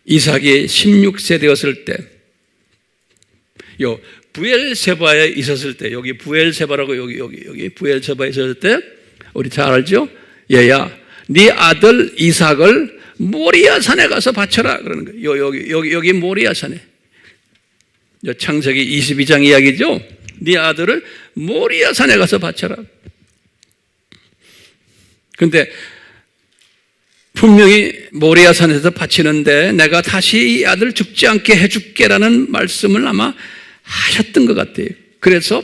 이삭이 16세 되었을 때 요 부엘세바에 있었을 때, 여기 부엘세바라고 여기 부엘세바에 있었을 때 우리 잘 알죠? 얘야 네 아들 이삭을 모리아 산에 가서 바쳐라 그러는 거예요. 여기 모리아 산에. 창세기 22장 이야기죠. 네 아들을 모리아 산에 가서 바쳐라. 그런데 분명히 모리아 산에서 바치는데 내가 다시 이 아들 죽지 않게 해줄게라는 말씀을 아마 하셨던 것 같아요. 그래서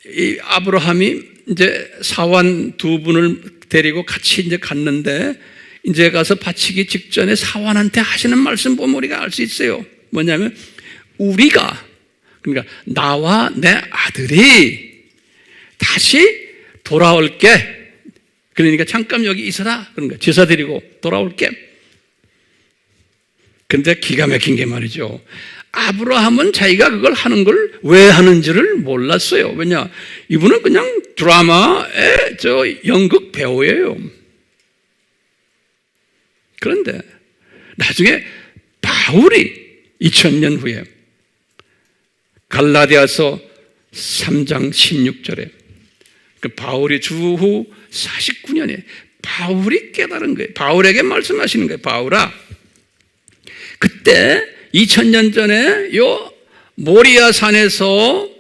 이 아브라함이 이제 사환 두 분을 데리고 같이 이제 갔는데 이제 가서 바치기 직전에 사환한테 하시는 말씀 보면 우리가 알 수 있어요. 뭐냐면 우리가, 그러니까 나와 내 아들이 다시 돌아올게. 그러니까 잠깐 여기 있어라. 그러니까 제사 드리고 돌아올게. 근데 기가 막힌 게 말이죠. 아브라함은 자기가 그걸 하는 걸 왜 하는지를 몰랐어요. 왜냐? 이분은 그냥 드라마의 연극 배우예요. 그런데 나중에 바울이 2000년 후에 갈라디아서 3장 16절에 그 바울이 주후 49년에 바울이 깨달은 거예요. 바울에게 말씀하시는 거예요. 바울아, 그때 2000년 전에 요 모리아 산에서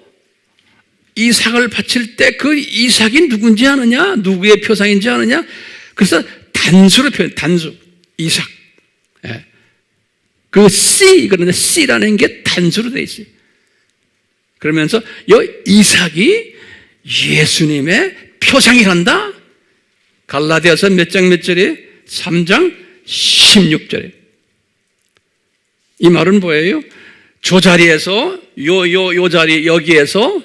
이삭을 바칠 때 그 이삭이 누군지 아느냐? 누구의 표상인지 아느냐? 그래서 단수로 표현, 단수, 이삭. 예. 그 C, 그런데 C라는 게 단수로 되어 있어요. 그러면서 요 이삭이 예수님의 표상이란다? 갈라디아서 몇 장 몇 절에? 3장 16절에. 이 말은 뭐예요? 저 자리에서, 요 자리, 여기에서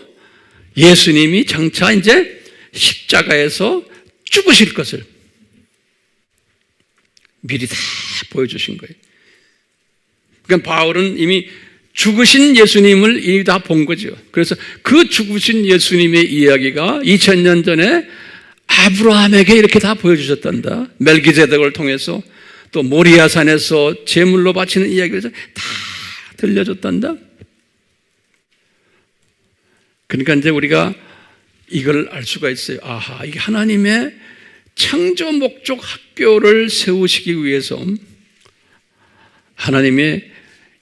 예수님이 장차 이제 십자가에서 죽으실 것을 미리 다 보여주신 거예요. 그러니까 바울은 이미 죽으신 예수님을 이미 다 본 거죠. 그래서 그 죽으신 예수님의 이야기가 2000년 전에 아브라함에게 이렇게 다 보여주셨단다. 멜기세덱을 통해서 또 모리아산에서 제물로 바치는 이야기를 다 들려줬단다. 그러니까 이제 우리가 이걸 알 수가 있어요. 아하, 이게 하나님의 창조 목적 학교를 세우시기 위해서 하나님의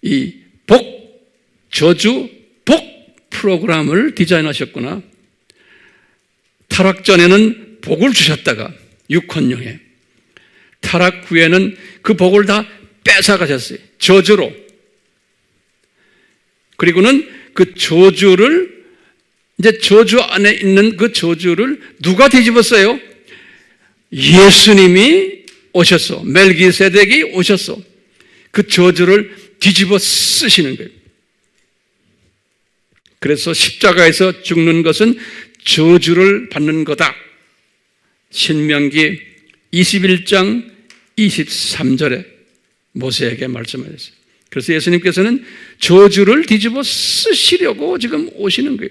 이 복, 저주, 복 프로그램을 디자인하셨구나. 타락 전에는 복을 주셨다가 육헌령에, 타락 후에는 그 복을 다 뺏어가셨어요. 저주로. 그리고는 그 저주를, 이제 저주 안에 있는 그 저주를 누가 뒤집었어요? 예수님이 오셨어. 멜기세덱이 오셨어. 그 저주를 뒤집어 쓰시는 거예요. 그래서 십자가에서 죽는 것은 저주를 받는 거다. 신명기 21장 23절에 모세에게 말씀하셨어요. 그래서 예수님께서는 저주를 뒤집어 쓰시려고 지금 오시는 거예요.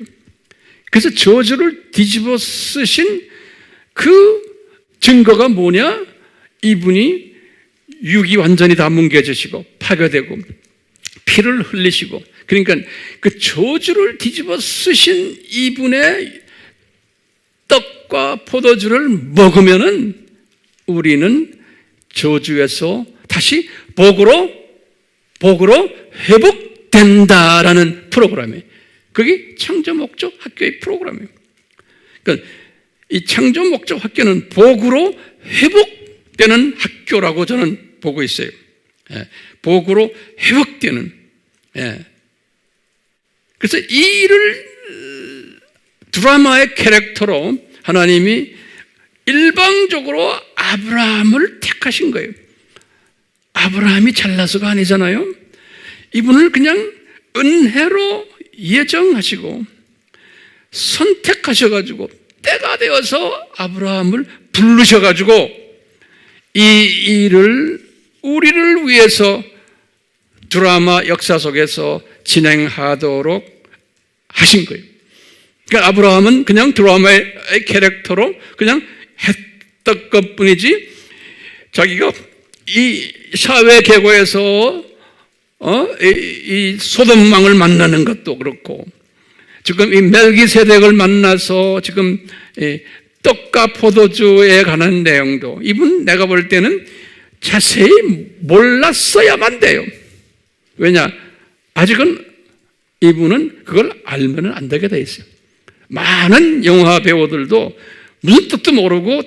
그래서 저주를 뒤집어 쓰신 그 증거가 뭐냐? 이분이 육이 완전히 다 뭉개지시고 파괴되고 피를 흘리시고, 그러니까 그 저주를 뒤집어 쓰신 이분의 떡과 포도주를 먹으면은 우리는 저주에서 다시 복으로 회복된다라는 프로그램이에요. 그게 창조 목적 학교의 프로그램이에요. 그러니까 이 창조 목적 학교는 복으로 회복되는 학교라고 저는 보고 있어요. 예, 복으로 회복되는. 예. 그래서 이 일을 드라마의 캐릭터로 하나님이 일방적으로 아브라함을 택하신 거예요. 아브라함이 잘나서가 아니잖아요. 이분을 그냥 은혜로 예정하시고 선택하셔가지고 때가 되어서 아브라함을 부르셔가지고 이 일을 우리를 위해서 드라마 역사 속에서 진행하도록 하신 거예요. 그러니까 아브라함은 그냥 드라마의 캐릭터로 그냥 했던 것 뿐이지, 자기가 이 사회 계곡에서 이 소돔 왕을 만나는 것도 그렇고, 지금 이 멜기세덱을 만나서 지금 떡과 포도주에 관한 내용도 이분 내가 볼 때는 자세히 몰랐어야만 돼요. 왜냐? 아직은 이분은 그걸 알면 안 되게 돼 있어요. 많은 영화 배우들도 무슨 뜻도 모르고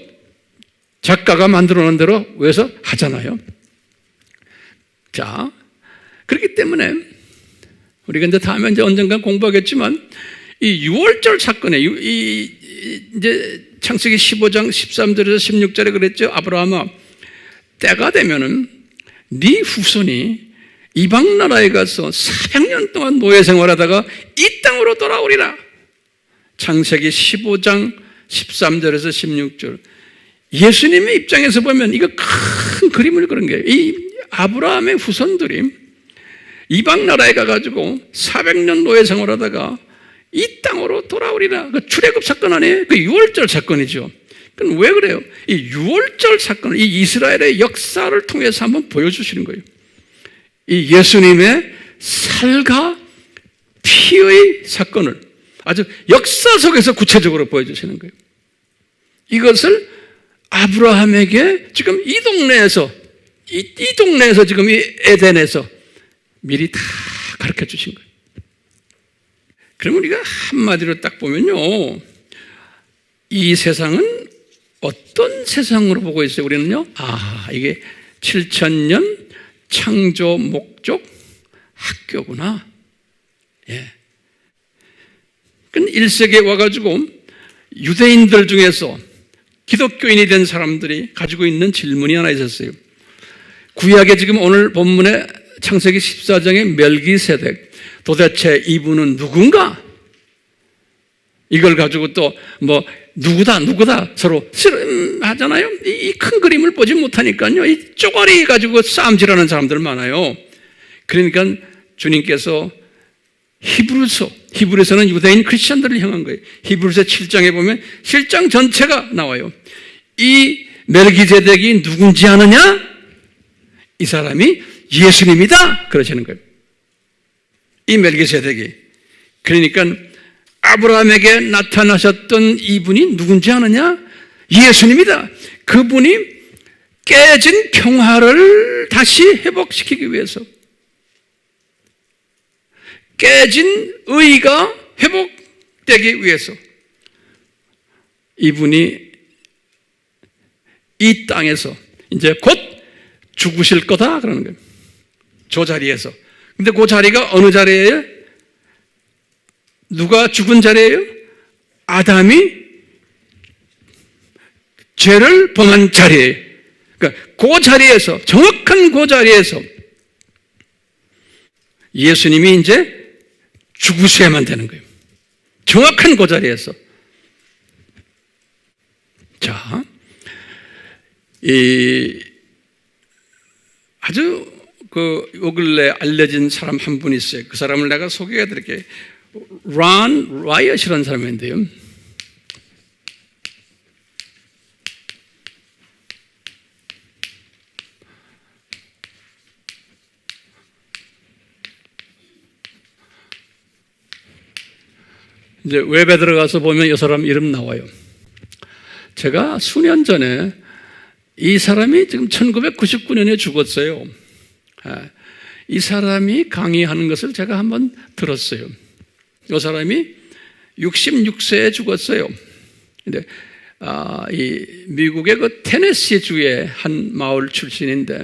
작가가 만들어 놓은 대로 외워서 하잖아요. 자, 그렇기 때문에 우리가 이제 다음에 이제 언젠가 공부하겠지만 이 6월절 사건에 이제 창세기 15장 13절에서 16절에 그랬죠. 아브라함아, 때가 되면은 네 후손이 이방 나라에 가서 400년 동안 노예 생활하다가 이 땅으로 돌아오리라. 창세기 15장 13절에서 16절. 예수님의 입장에서 보면 이거 큰 그림을 그린 거예요. 이 아브라함의 후손들이 이방 나라에 가가지고 400년 노예 생활하다가 이 땅으로 돌아오리라. 그 출애굽 사건 아니에요? 그 6월절 사건이죠. 그럼 왜 그래요? 이 6월절 사건을 이 이스라엘의 역사를 통해서 한번 보여주시는 거예요. 이 예수님의 살과 피의 사건을 아주 역사 속에서 구체적으로 보여주시는 거예요. 이것을 아브라함에게 지금 이 동네에서 지금 이 에덴에서 미리 다 가르쳐 주신 거예요. 그럼 우리가 한마디로 딱 보면요, 이 세상은 어떤 세상으로 보고 있어요? 우리는요, 이게 7,000년 창조 목적 학교구나. 예. 그 1세기에 와가지고 유대인들 중에서 기독교인이 된 사람들이 가지고 있는 질문이 하나 있었어요. 구약에 지금 오늘 본문에 창세기 14장의 멜기세덱, 도대체 이분은 누군가? 이걸 가지고 또 누구다 서로 하잖아요. 이 큰 그림을 보지 못하니까요, 이 쪼가리 가지고 싸움질하는 사람들 많아요. 그러니까 주님께서 히브리서는 유대인 크리스천들을 향한 거예요. 히브리서 7장에 보면 7장 전체가 나와요. 이 멜기세덱이 누군지 아느냐? 이 사람이 예수님이다 그러시는 거예요. 이 멜기세덱이. 그러니까 아브라함에게 나타나셨던 이분이 누군지 아느냐? 예수님이다. 그분이 깨진 평화를 다시 회복시키기 위해서, 깨진 의가 회복되기 위해서 이분이 이 땅에서 이제 곧 죽으실 거다 그러는 거예요. 저 자리에서. 근데 그 자리가 어느 자리예요? 누가 죽은 자리예요? 아담이 죄를 범한 자리예요. 그러니까 그 자리에서, 정확한 그 자리에서 예수님이 이제 죽으셔야만 되는 거예요. 정확한 그 자리에서. 자, 아주 요 근래 알려진 사람 한 분 있어요. 그 사람을 내가 소개해 드릴게요. 론 라이엇이라는 사람인데요. 이제 웹에 들어가서 보면 이 사람 이름 나와요. 제가 수년 전에 이 사람이 지금 1999년에 죽었어요. 이 사람이 강의하는 것을 제가 한번 들었어요. 이 사람이 66세에 죽었어요. 근데 이 미국의 그 테네시주의 한 마을 출신인데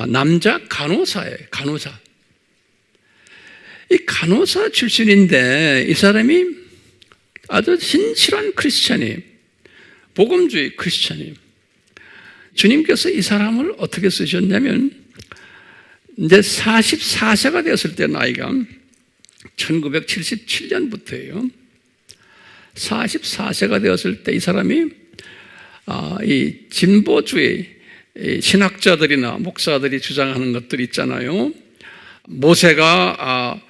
남자 간호사예요. 간호사. 이 간호사 출신인데 이 사람이 아주 신실한 크리스찬이에요. 복음주의 크리스찬이에요. 주님께서 이 사람을 어떻게 쓰셨냐면 이제 44세가 되었을 때 나이가 1977년부터예요. 44세가 되었을 때 이 사람이 이 진보주의 신학자들이나 목사들이 주장하는 것들 있잖아요. 모세가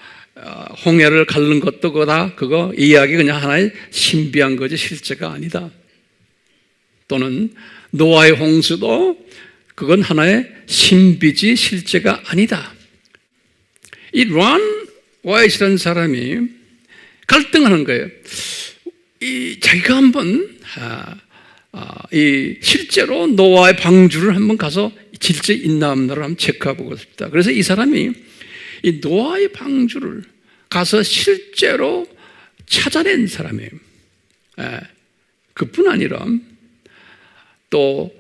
홍해를 가른 것도 그거 이야기 그냥 하나의 신비한 거지 실제가 아니다. 또는 노아의 홍수도 그건 하나의 신비지 실제가 아니다. 이 론 와이트라는 사람이 갈등하는 거예요. 자기가 한번 실제로 노아의 방주를 한번 가서 실제 있나 없나를 한번 체크해보고 싶다. 그래서 이 사람이 이 노아의 방주를 가서 실제로 찾아낸 사람이에요. 그뿐 아니라 또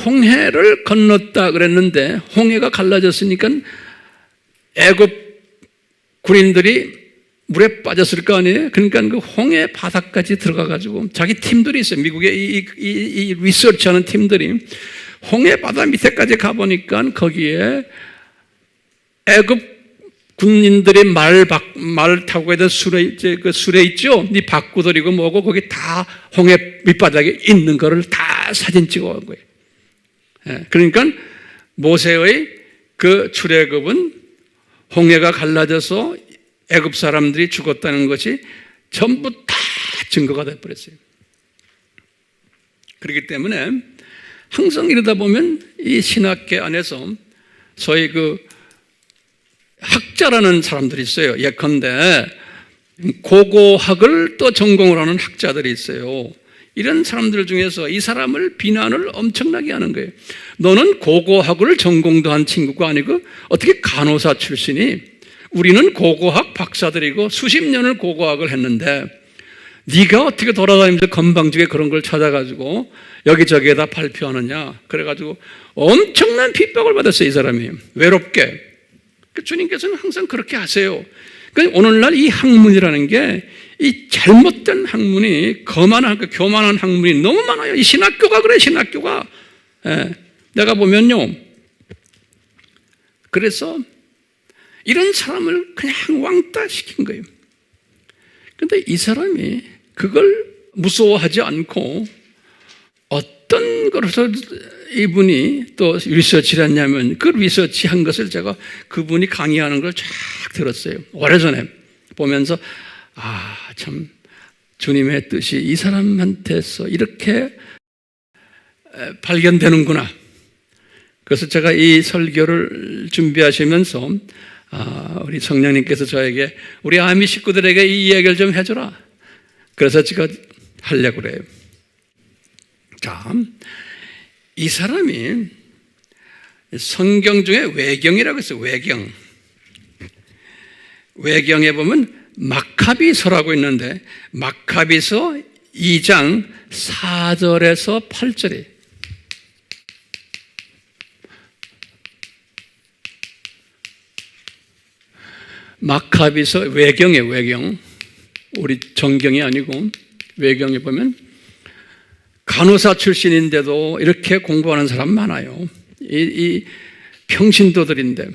홍해를 건넜다 그랬는데 홍해가 갈라졌으니까 애굽 군인들이 물에 빠졌을 거 아니에요? 그러니까 그 홍해 바닥까지 들어가가지고 자기 팀들이 있어요. 미국의 이 리서치하는 팀들이 홍해 바다 밑에까지 가보니까 거기에 애굽 군인들이 말 타고 가던 수레 있죠? 이 바구들이고 뭐고 거기 다 홍해 밑바닥에 있는 거를 다 사진 찍어 온 거예요. 그러니까 모세의 그 출애굽은 홍해가 갈라져서 애굽 사람들이 죽었다는 것이 전부 다 증거가 되어버렸어요. 그렇기 때문에 항상 이러다 보면 이 신학계 안에서 소위 그 학자라는 사람들이 있어요. 예컨대 고고학을 또 전공을 하는 학자들이 있어요. 이런 사람들 중에서 이 사람을 비난을 엄청나게 하는 거예요. 너는 고고학을 전공도 한 친구가 아니고 어떻게 간호사 출신이, 우리는 고고학 박사들이고 수십 년을 고고학을 했는데 네가 어떻게 돌아다니면서 건방지게 그런 걸 찾아가지고 여기저기에다 발표하느냐. 그래가지고 엄청난 핍박을 받았어요. 이 사람이 외롭게. 주님께서는 항상 그렇게 하세요. 그러니까 오늘날 이 학문이라는 게 이 잘못된 학문이, 교만한 학문이 너무 많아요. 이 신학교가 그래, 신학교가. 내가 보면요. 그래서 이런 사람을 그냥 왕따 시킨 거예요. 그런데 이 사람이 그걸 무서워하지 않고 어떤 것을 이분이 또 리서치를 했냐면 그 리서치한 것을 제가 그분이 강의하는 걸 쫙 들었어요. 오래전에 보면서 참 주님의 뜻이 이 사람한테서 이렇게 발견되는구나. 그래서 제가 이 설교를 준비하시면서 우리 성령님께서 저에게 우리 아미 식구들에게 이 이야기를 좀 해줘라. 그래서 제가 하려고 그래요. 자, 이 사람이 성경 중에 외경이라고 했어요. 외경에 보면 마카비서라고 있는데 마카비서 2장 4절에서 8절에 마카비서 외경이에요. 외경. 우리 정경이 아니고 외경에 보면 간호사 출신인데도 이렇게 공부하는 사람 많아요. 이 평신도들인데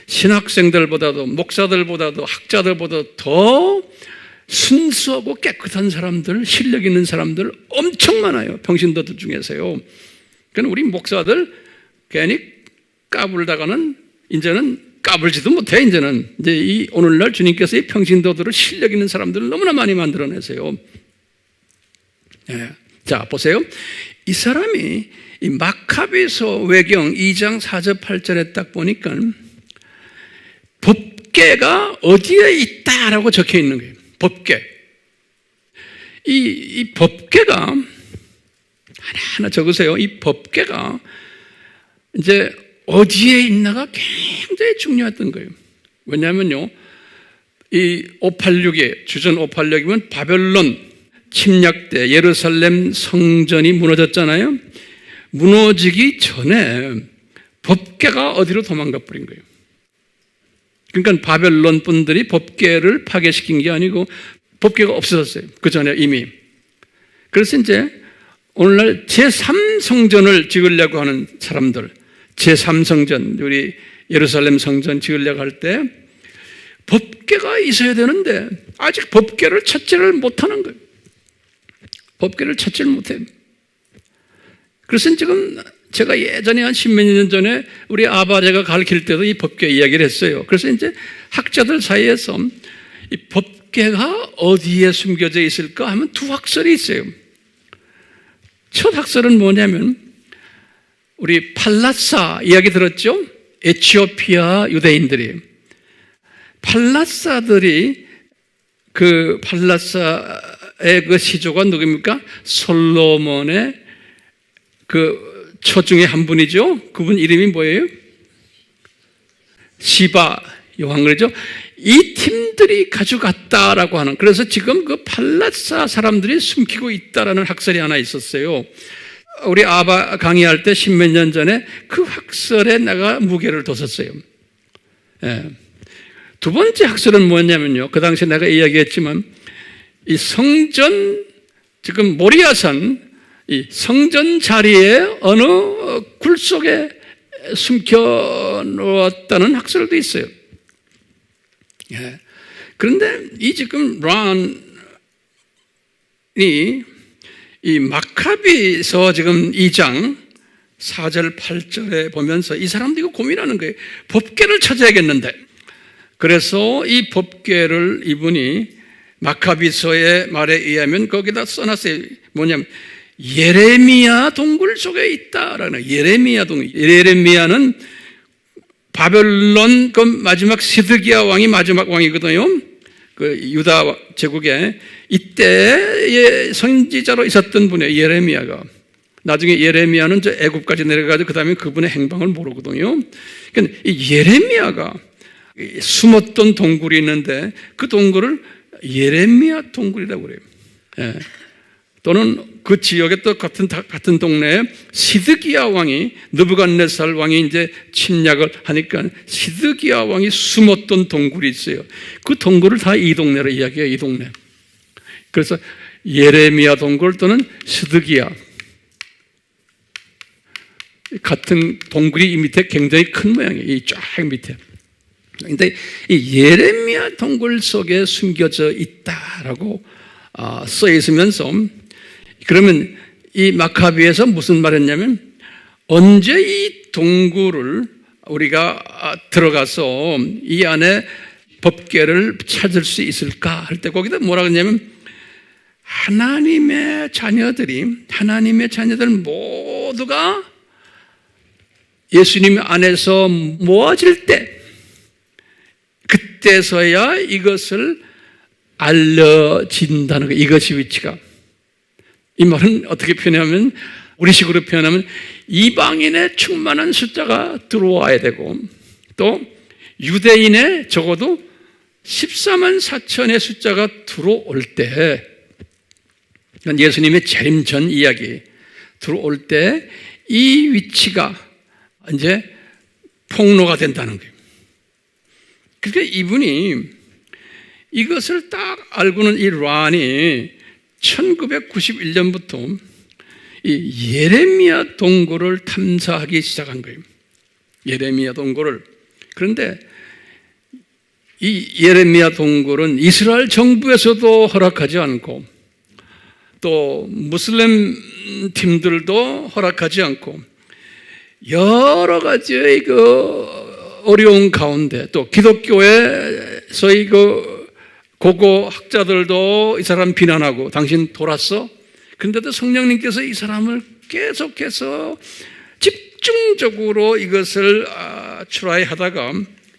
신학생들보다도 목사들보다도 학자들보다 더 순수하고 깨끗한 사람들, 실력 있는 사람들 엄청 많아요. 평신도들 중에서요. 그러니까 우리 목사들 괜히 까불다가는 이제는 까불지도 못해. 이제는 이제 오늘날 주님께서 이 평신도들을 실력 있는 사람들을 너무나 많이 만들어내세요. 자, 보세요. 이 사람이 이 마카비서 외경 2장 4절 8절에 딱 보니까 법궤가 어디에 있다라고 적혀 있는 거예요. 법궤. 이 법궤가 하나하나 적으세요. 이 법궤가 이제 어디에 있나가 굉장히 중요했던 거예요. 왜냐하면요, 이 586에 주전 586이면 바벨론 침략 때 예루살렘 성전이 무너졌잖아요. 무너지기 전에 법궤가 어디로 도망가 버린 거예요. 그러니까 바벨론 분들이 법궤를 파괴시킨 게 아니고 법궤가 없어졌어요. 그 전에 이미. 그래서 이제 오늘날 제3성전을 지으려고 하는 사람들, 제3성전, 우리 예루살렘 성전 지으려고 할 때 법궤가 있어야 되는데 아직 법궤를 찾지를 못하는 거예요. 법궤를 찾지를 못해요. 그래서 지금 제가 예전에 한 10몇 년 전에 우리 아바제가 가르칠 때도 이 법궤 이야기를 했어요. 그래서 이제 학자들 사이에서 이 법궤가 어디에 숨겨져 있을까 하면 두 학설이 있어요. 첫 학설은 뭐냐면 우리 팔라사 이야기 들었죠? 에티오피아 유대인들이 팔라사들이 그 팔라사의 그 시조가 누굽니까? 솔로몬의 그 처 중에 한 분이죠. 그분 이름이 뭐예요? 시바 여왕 그러죠. 이 팀들이 가져갔다라고 하는, 그래서 지금 그 팔라사 사람들이 숨기고 있다라는 학설이 하나 있었어요. 우리 아바 강의할 때 십몇 년 전에 그 학설에 내가 무게를 뒀었어요. 예. 두 번째 학설은 뭐냐면요, 그 당시에 내가 이야기했지만 이 성전, 지금 모리아산 이 성전 자리에 어느 굴 속에 숨겨 놓았다는 학설도 있어요. 예. 그런데 이 지금 란이 이 마카비서 지금 2장 4절 8절에 보면서 이 사람들이 이거 고민하는 거예요. 법궤를 찾아야겠는데. 그래서 이 법궤를 이분이 마카비서의 말에 의하면 거기다 써놨어요. 뭐냐면 예레미야 동굴 속에 있다라는, 예레미야 동굴. 예레미야는 바벨론 그 마지막 시드기야 왕이 마지막 왕이거든요. 그 유다 제국에 이때의 선지자로 있었던 분이에요. 예레미야가. 나중에 예레미야는 저 애굽까지 내려가서 그 다음에 그분의 행방을 모르거든요. 그러니까 이 예레미야가 숨었던 동굴이 있는데 그 동굴을 예레미야 동굴이라고 그래요. 예. 또는 그 지역에 또 같은 동네에 시드기야 왕이, 느부갓네살 왕이 이제 침략을 하니까 시드기야 왕이 숨었던 동굴이 있어요. 그 동굴을 다 이 동네로 이야기해요. 이 동네. 그래서 예레미야 동굴 또는 시드기야, 같은 동굴이 이 밑에 굉장히 큰 모양이에요. 이 쫙 밑에. 근데 이 예레미야 동굴 속에 숨겨져 있다라고 써 있으면서, 그러면 이 마카비에서 무슨 말했냐면, 언제 이 동굴을 우리가 들어가서 이 안에 법궤를 찾을 수 있을까 할 때 거기다 뭐라고 했냐면, 하나님의 자녀들 모두가 예수님 안에서 모아질 때, 그때서야 이것을 알려진다는 거예요. 이것이 위치가. 이 말은 어떻게 표현하면, 우리식으로 표현하면 이방인의 충만한 숫자가 들어와야 되고, 또 유대인의 적어도 14만 4천의 숫자가 들어올 때, 예수님의 재림 전 이야기 들어올 때 이 위치가 이제 폭로가 된다는 거예요. 그러니까 이분이 이것을 딱 알고는 이 란이 1991년부터 이 예레미야 동굴을 탐사하기 시작한 거예요. 예레미야 동굴을. 그런데 이 예레미야 동굴은 이스라엘 정부에서도 허락하지 않고, 또 무슬림 팀들도 허락하지 않고, 여러 가지의 그 어려운 가운데, 또 기독교에서의 그 고고 학자들도 이 사람 비난하고, 당신 돌았어? 근데도 성령님께서 이 사람을 계속해서 집중적으로 이것을 트라이 하다가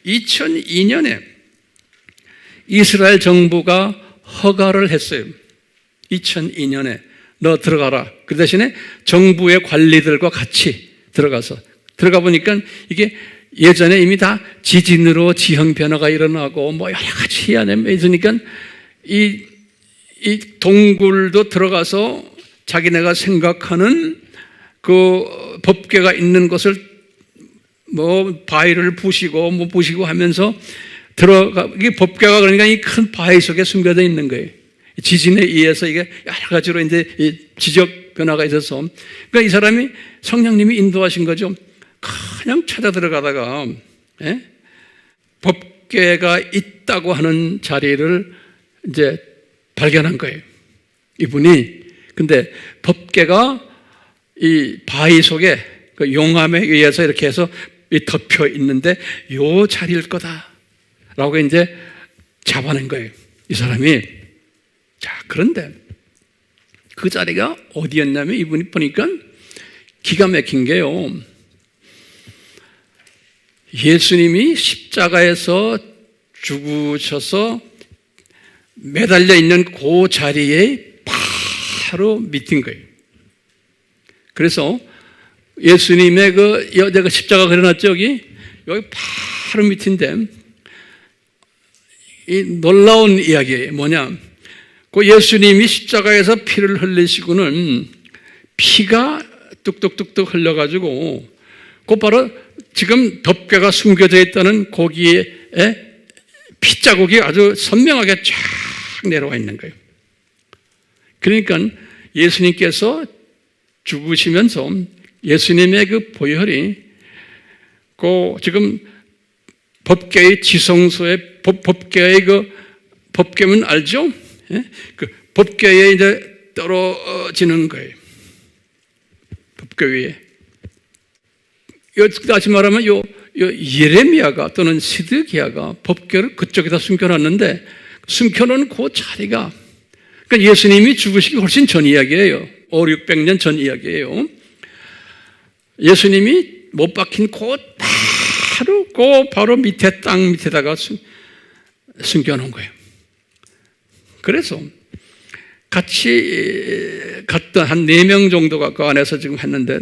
2002년에 이스라엘 정부가 허가를 했어요. 2002년에 너 들어가라. 그 대신에 정부의 관리들과 같이 들어가 보니까 이게 예전에 이미 다 지진으로 지형 변화가 일어나고 뭐 여러 가지 안에 있으니까 이 동굴도 들어가서 자기네가 생각하는 그 법궤가 있는 것을 뭐 바위를 부시고 뭐 부시고 하면서 들어가, 이게 법궤가 그러니까 이 큰 바위 속에 숨겨져 있는 거예요. 지진에 의해서 이게 여러 가지로 이제 이 지적 변화가 있어서, 그러니까 이 사람이 성령님이 인도하신 거죠. 그냥 찾아 들어가다가 법궤가 있다고 하는 자리를 이제 발견한 거예요. 이분이. 근데 법궤가 이 바위 속에 그 용암에 의해서 이렇게 해서 덮여 있는데 요 자리일 거다라고 이제 잡아낸 거예요. 이 사람이. 자, 그런데 그 자리가 어디였냐면, 이분이 보니까 기가 막힌 게요, 예수님이 십자가에서 죽으셔서 매달려 있는 그 자리에 바로 밑인 거예요. 그래서 예수님의 그 여자가 십자가 그려놨죠, 여기 바로 밑인데, 이 놀라운 이야기예요. 뭐냐? 그 예수님이 십자가에서 피를 흘리시고는 피가 뚝뚝뚝뚝 흘려가지고, 그 바로 지금 덮개가 숨겨져 있다는 거기에 피자국이 아주 선명하게 쫙 내려와 있는 거예요. 그러니까 예수님께서 죽으시면서 예수님의 그 보혈이 그 지금 법궤의 지성소에 법궤의 그 법궤면 알죠? 그 법궤에 이제 떨어지는 거예요. 법궤 위에. 다시 말하면 요 예레미야가 또는 시드기야가 법궤를 그쪽에다 숨겨놨는데, 숨겨놓은 그 자리가, 그러니까 예수님이 죽으시기 훨씬 전 이야기예요. 500~600년 전 이야기예요. 예수님이 못 박힌 바로 밑에 땅 밑에다가 숨겨놓은 거예요. 그래서 같이 갔던 한 4명 정도가 그 안에서 지금 했는데,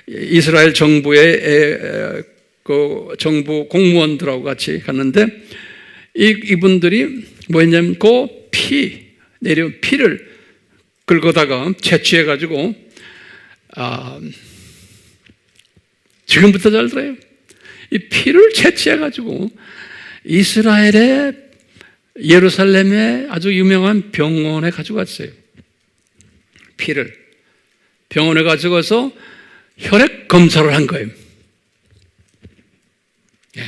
이스라엘 정부의 그 정부 공무원들하고 같이 갔는데, 이분들이 뭐 했냐면 그 내려온 피를 긁어다가 채취해가지고, 지금부터 잘 들어요. 이 피를 채취해가지고 이스라엘의 예루살렘의 아주 유명한 병원에 가져갔어요. 피를 병원에 가져가서 혈액 검사를 한 거예요. 예.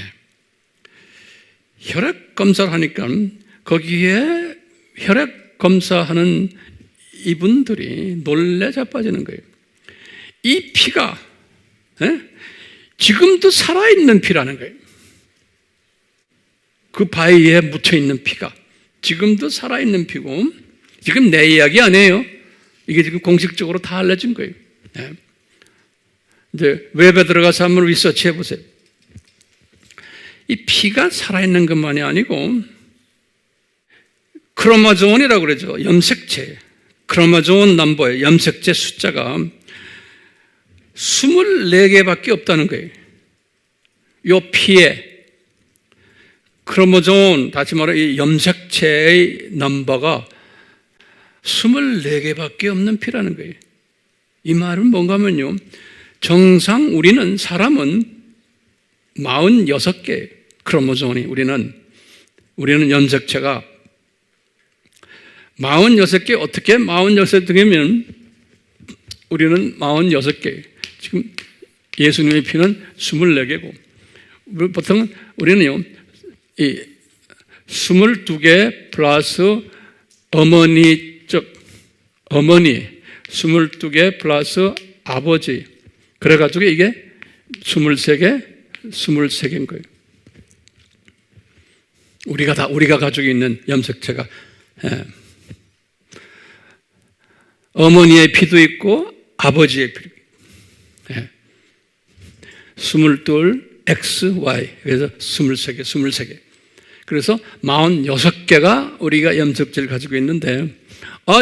혈액 검사를 하니까 거기에 혈액 검사하는 이분들이 놀래 자빠지는 거예요. 이 피가 지금도 살아있는 피라는 거예요. 그 바위에 묻혀있는 피가 지금도 살아있는 피고, 지금 내 이야기 아니에요. 이게 지금 공식적으로 다 알려진 거예요. 네. 이제 웹에 들어가서 한번 리서치 해보세요. 이 피가 살아있는 것만이 아니고 크로모존이라고 그러죠. 염색체. 크로모존 넘버의 염색체 숫자가 24개밖에 없다는 거예요. 이 피에 크로모존, 다시 말해 이 염색체의 넘버가 24개밖에 없는 피라는 거예요. 이 말은 뭔가 하면요, 정상 사람은 46개 크로모존이 우리는 염색체가 46개, 어떻게 46개면 우리는 46개. 지금 예수님의 피는 24개고, 보통 우리는요, 이 22개 플러스 어머니 22개 플러스 아버지. 그래가지고 이게 23개인 거예요. 우리가 가지고 있는 염색체가. 예. 어머니의 피도 있고, 아버지의 피도 있고. 예. 22, X, Y. 그래서 23개. 그래서 46개가 우리가 염색체를 가지고 있는데,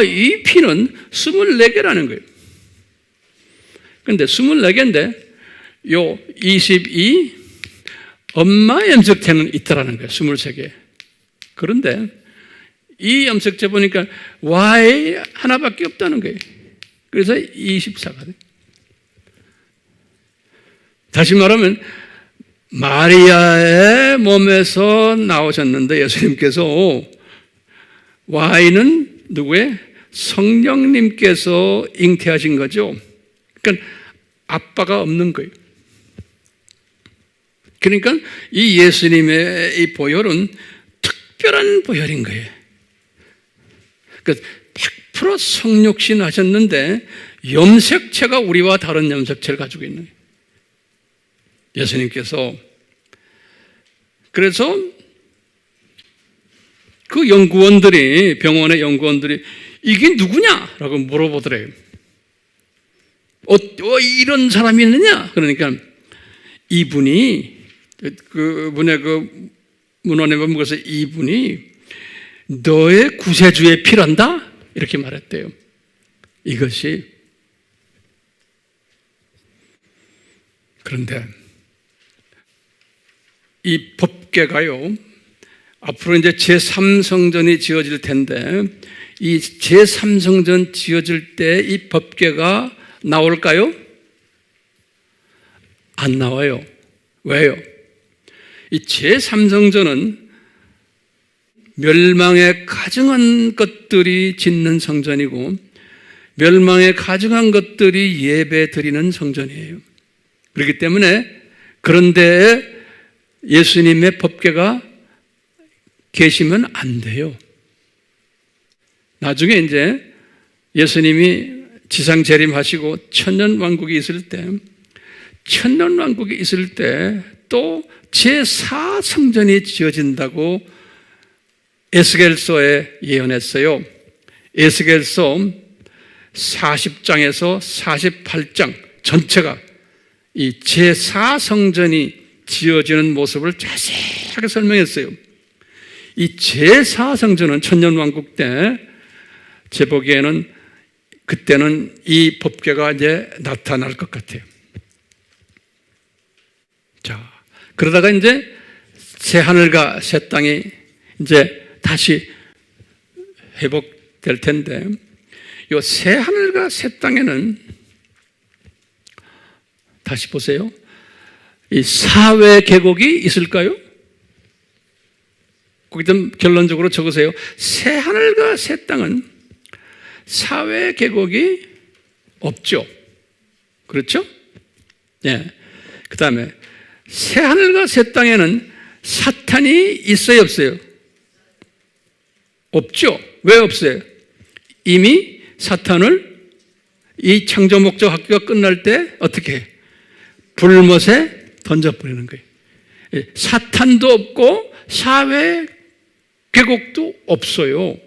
이 피는 24개라는 거예요. 그런데 24개인데, 요 22, 엄마 염색체는 있다라는 거예요. 23개. 그런데, 이 염색체 보니까 Y 하나밖에 없다는 거예요. 그래서 24가 돼요. 다시 말하면 마리아의 몸에서 나오셨는데 예수님께서 Y는 누구의? 성령님께서 잉태하신 거죠. 그러니까 아빠가 없는 거예요. 그러니까 이 예수님의 이 보혈은 특별한 보혈인 거예요. 그러니까 100% 성육신 하셨는데 염색체가 우리와 다른 염색체를 가지고 있는 거예요. 예수님께서. 그래서 그 병원의 연구원들이 이게 누구냐라고 물어보더래요. 이런 사람이 있느냐? 그러니까 이분이 그분의 그 문헌에 보면 그래서 이분이 너의 구세주의 피란다? 이렇게 말했대요. 이것이. 그런데 이 법궤가요, 앞으로 이제 제3성전이 지어질 텐데, 이 제3성전 지어질 때 이 법궤가 나올까요? 안 나와요. 왜요? 이 제3성전은 멸망에 가증한 것들이 짓는 성전이고, 멸망에 가증한 것들이 예배 드리는 성전이에요. 그렇기 때문에 그런데 예수님의 법궤가 계시면 안 돼요. 나중에 이제 예수님이 지상 재림하시고 천년왕국이 있을 때, 천년왕국이 있을 때 또 제4성전이 지어진다고 에스겔서에 예언했어요. 에스겔서 40장에서 48장 전체가 이 제4성전이 지어지는 모습을 자세하게 설명했어요. 이 제4성전은 천년왕국 때 제 보기에는 그때는 이 법궤가 이제 나타날 것 같아요. 자, 그러다가 이제 새 하늘과 새 땅이 이제 다시 회복될 텐데, 이 새 하늘과 새 땅에는 다시 보세요. 이 사회 계곡이 있을까요? 거기 좀 결론적으로 적으세요. 새 하늘과 새 땅은 사회 계곡이 없죠. 그렇죠? 예. 그 다음에 새 하늘과 새 땅에는 사탄이 있어요, 없어요? 없죠. 왜 없어요? 이미 사탄을 이 창조 목적 학교가 끝날 때 어떻게 해요? 불못에 던져버리는 거예요. 사탄도 없고 사회 계곡도 없어요.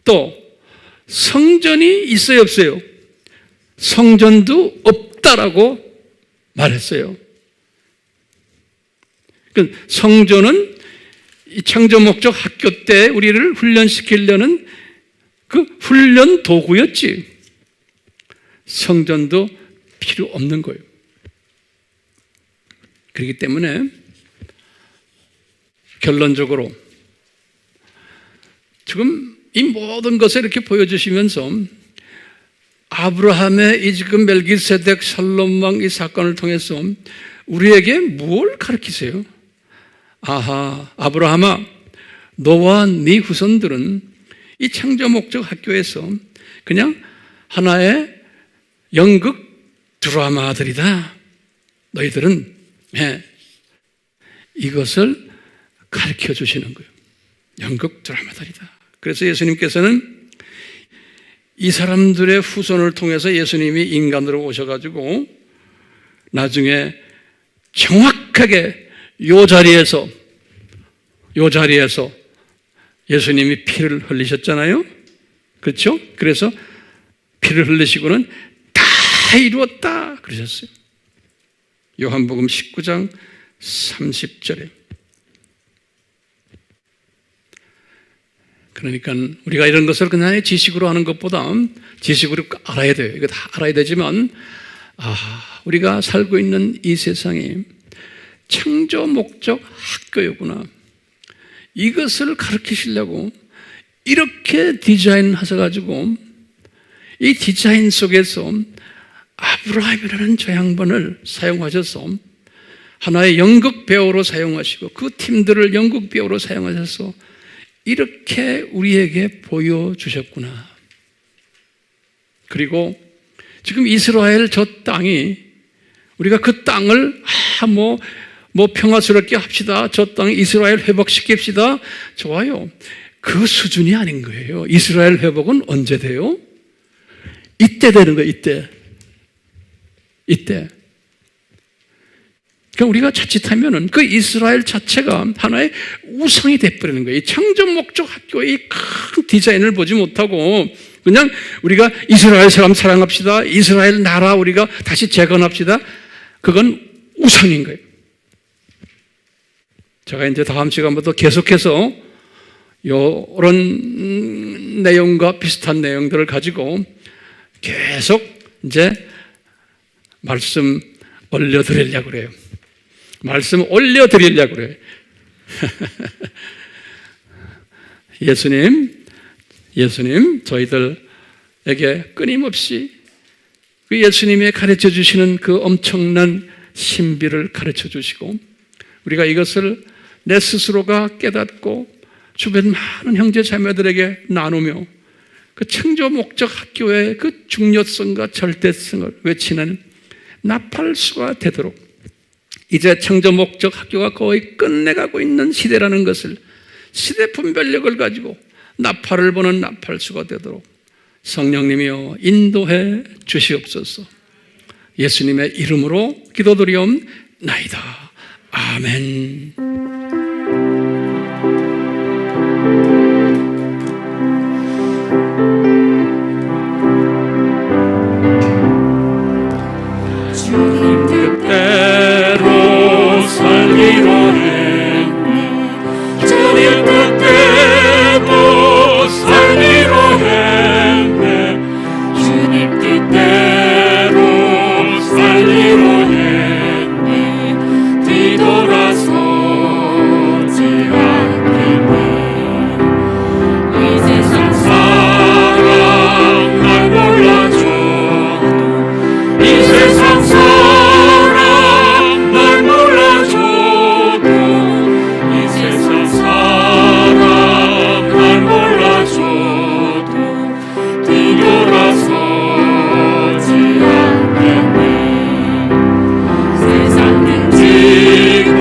또 성전이 있어요, 없어요? 성전도 없다라고 말했어요. 그러니까 성전은 이 창조 목적 학교 때 우리를 훈련시키려는 그 훈련 도구였지, 성전도 필요 없는 거예요. 그렇기 때문에 결론적으로 지금 이 모든 것을 이렇게 보여주시면서 아브라함의 이 지금 멜기세덱 살롬왕 이 사건을 통해서 우리에게 뭘 가르치세요? 아하, 아브라함아, 너와 네 후손들은 이 창조 목적 학교에서 그냥 하나의 연극 드라마들이다. 너희들은 이것을 가르쳐 주시는 거예요. 연극 드라마들이다. 그래서 예수님께서는 이 사람들의 후손을 통해서 예수님이 인간으로 오셔가지고 나중에 정확하게 요 자리에서 예수님이 피를 흘리셨잖아요. 그렇죠? 그래서 피를 흘리시고는 다 이루었다 그러셨어요. 요한복음 19장 30절에. 그러니까 우리가 이런 것을 그냥 지식으로 하는 것보다 지식으로 알아야 돼요. 이거 다 알아야 되지만, 우리가 살고 있는 이 세상이 창조 목적 학교였구나. 이것을 가르치시려고 이렇게 디자인하셔가지고 이 디자인 속에서 아브라함이라는 저 양반을 사용하셔서 하나의 연극 배우로 사용하시고 그 팀들을 연극 배우로 사용하셔서 이렇게 우리에게 보여주셨구나. 그리고 지금 이스라엘 저 땅이 우리가 그 땅을 평화스럽게 합시다. 저 땅 이스라엘 회복시킵시다. 좋아요. 그 수준이 아닌 거예요. 이스라엘 회복은 언제 돼요? 이때 되는 거예요. 이때. 그러니까 우리가 자칫하면은 그 이스라엘 자체가 하나의 우상이 돼버리는 거예요. 이 창조 목적 학교의 큰 디자인을 보지 못하고 그냥 우리가 이스라엘 사람 사랑합시다. 이스라엘 나라 우리가 다시 재건합시다. 그건 우상인 거예요. 제가 이제 다음 시간부터 계속해서 이런 내용과 비슷한 내용들을 가지고 계속 이제 말씀 올려드리려고 그래요. 말씀 올려드리려고 그래요. 예수님 저희들에게 끊임없이 그 예수님이 가르쳐 주시는 그 엄청난 신비를 가르쳐 주시고, 우리가 이것을 내 스스로가 깨닫고 주변 많은 형제 자매들에게 나누며 그 창조 목적 학교의 그 중요성과 절대성을 외치는 나팔수가 되도록, 이제 창조 목적 학교가 거의 끝내가고 있는 시대라는 것을, 시대 분별력을 가지고 나팔을 보는 나팔수가 되도록 성령님이여 인도해 주시옵소서. 예수님의 이름으로 기도드리옵나이다. 아멘. 주님 뜻대로 살기로 했네. 주님 뜻대로 살기로 했네. 주님 뜻대로 살기로 했네. 뒤돌아서지 않겠네. 이 세상 사랑 날 몰라줘도, 이 세상 사랑 날 몰라줘도, 이 세상 사랑 날 몰라줘도 뒤돌아서지 않겠네. 세상 등지고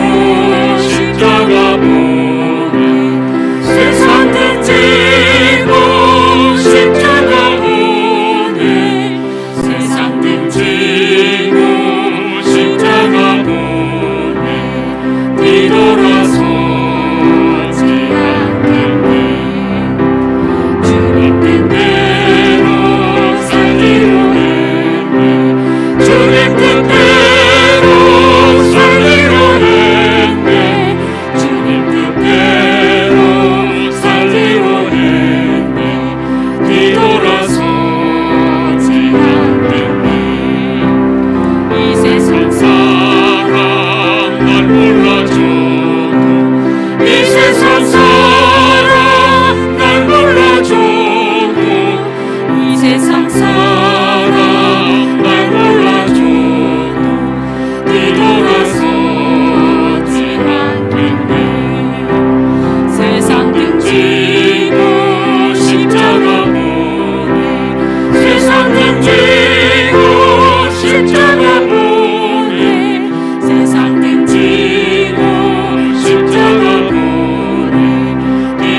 십자가 보네. 세상 등지고 십자가 보네. 세상 등지고 십자가 보네. 뒤돌아서지 않겠네. 주님 뜻대로 살기로 했네. 주님 뜻대로 살기로 했네. 주님 뜻대로 살기로 했네. 뒤돌아서지 않겠네. 이 세상 사랑 날 몰라줘도, 이 세상 사랑 날 몰라줘도, 이 세상 사랑 날 몰라줘도 뒤돌아서지 않겠네. 세상 등지고 십자가 보네. 세상 등지고 십자가 보네. 세상 등지고 십자가 보네.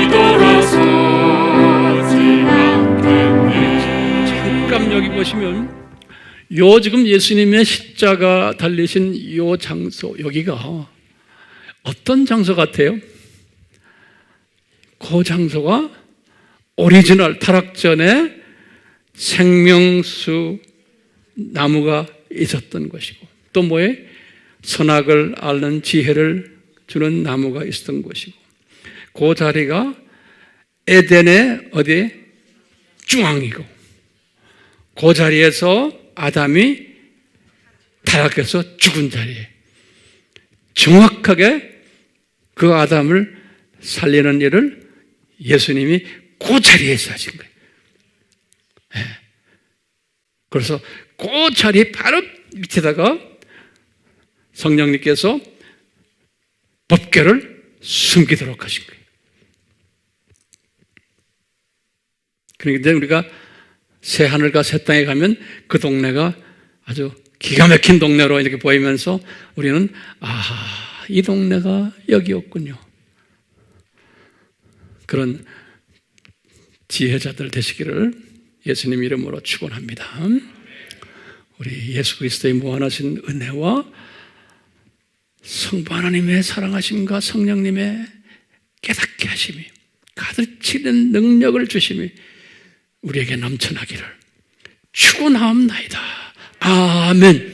뒤돌아서지 않겠네. 잠깐 여기 보시면 요 지금 예수님의 십자가 달리신 요 장소, 여기가 어떤 장소 같아요? 그 장소가 오리지널 타락전에 생명수 나무가 있었던 것이고, 또 뭐예요? 선악을 앓는 지혜를 주는 나무가 있었던 것이고, 그 자리가 에덴의 어디 중앙이고, 그 자리에서 아담이 타락해서 죽은 자리에 정확하게 그 아담을 살리는 일을 예수님이 그 자리에서 하신 거예요. 네. 그래서 그 자리 바로 밑에다가 성령님께서 법궤를 숨기도록 하신 거예요. 그러니까 우리가 새 하늘과 새 땅에 가면 그 동네가 아주 기가 막힌 동네로 이렇게 보이면서 우리는 이 동네가 여기였군요. 그런 지혜자들 되시기를 예수님 이름으로 축원합니다. 우리 예수 그리스도의 무한하신 은혜와 성부 하나님의 사랑하심과 성령님의 깨닫게 하심이, 가르치는 능력을 주심이 우리에게 넘쳐나기를 축원하옵나이다. 아멘.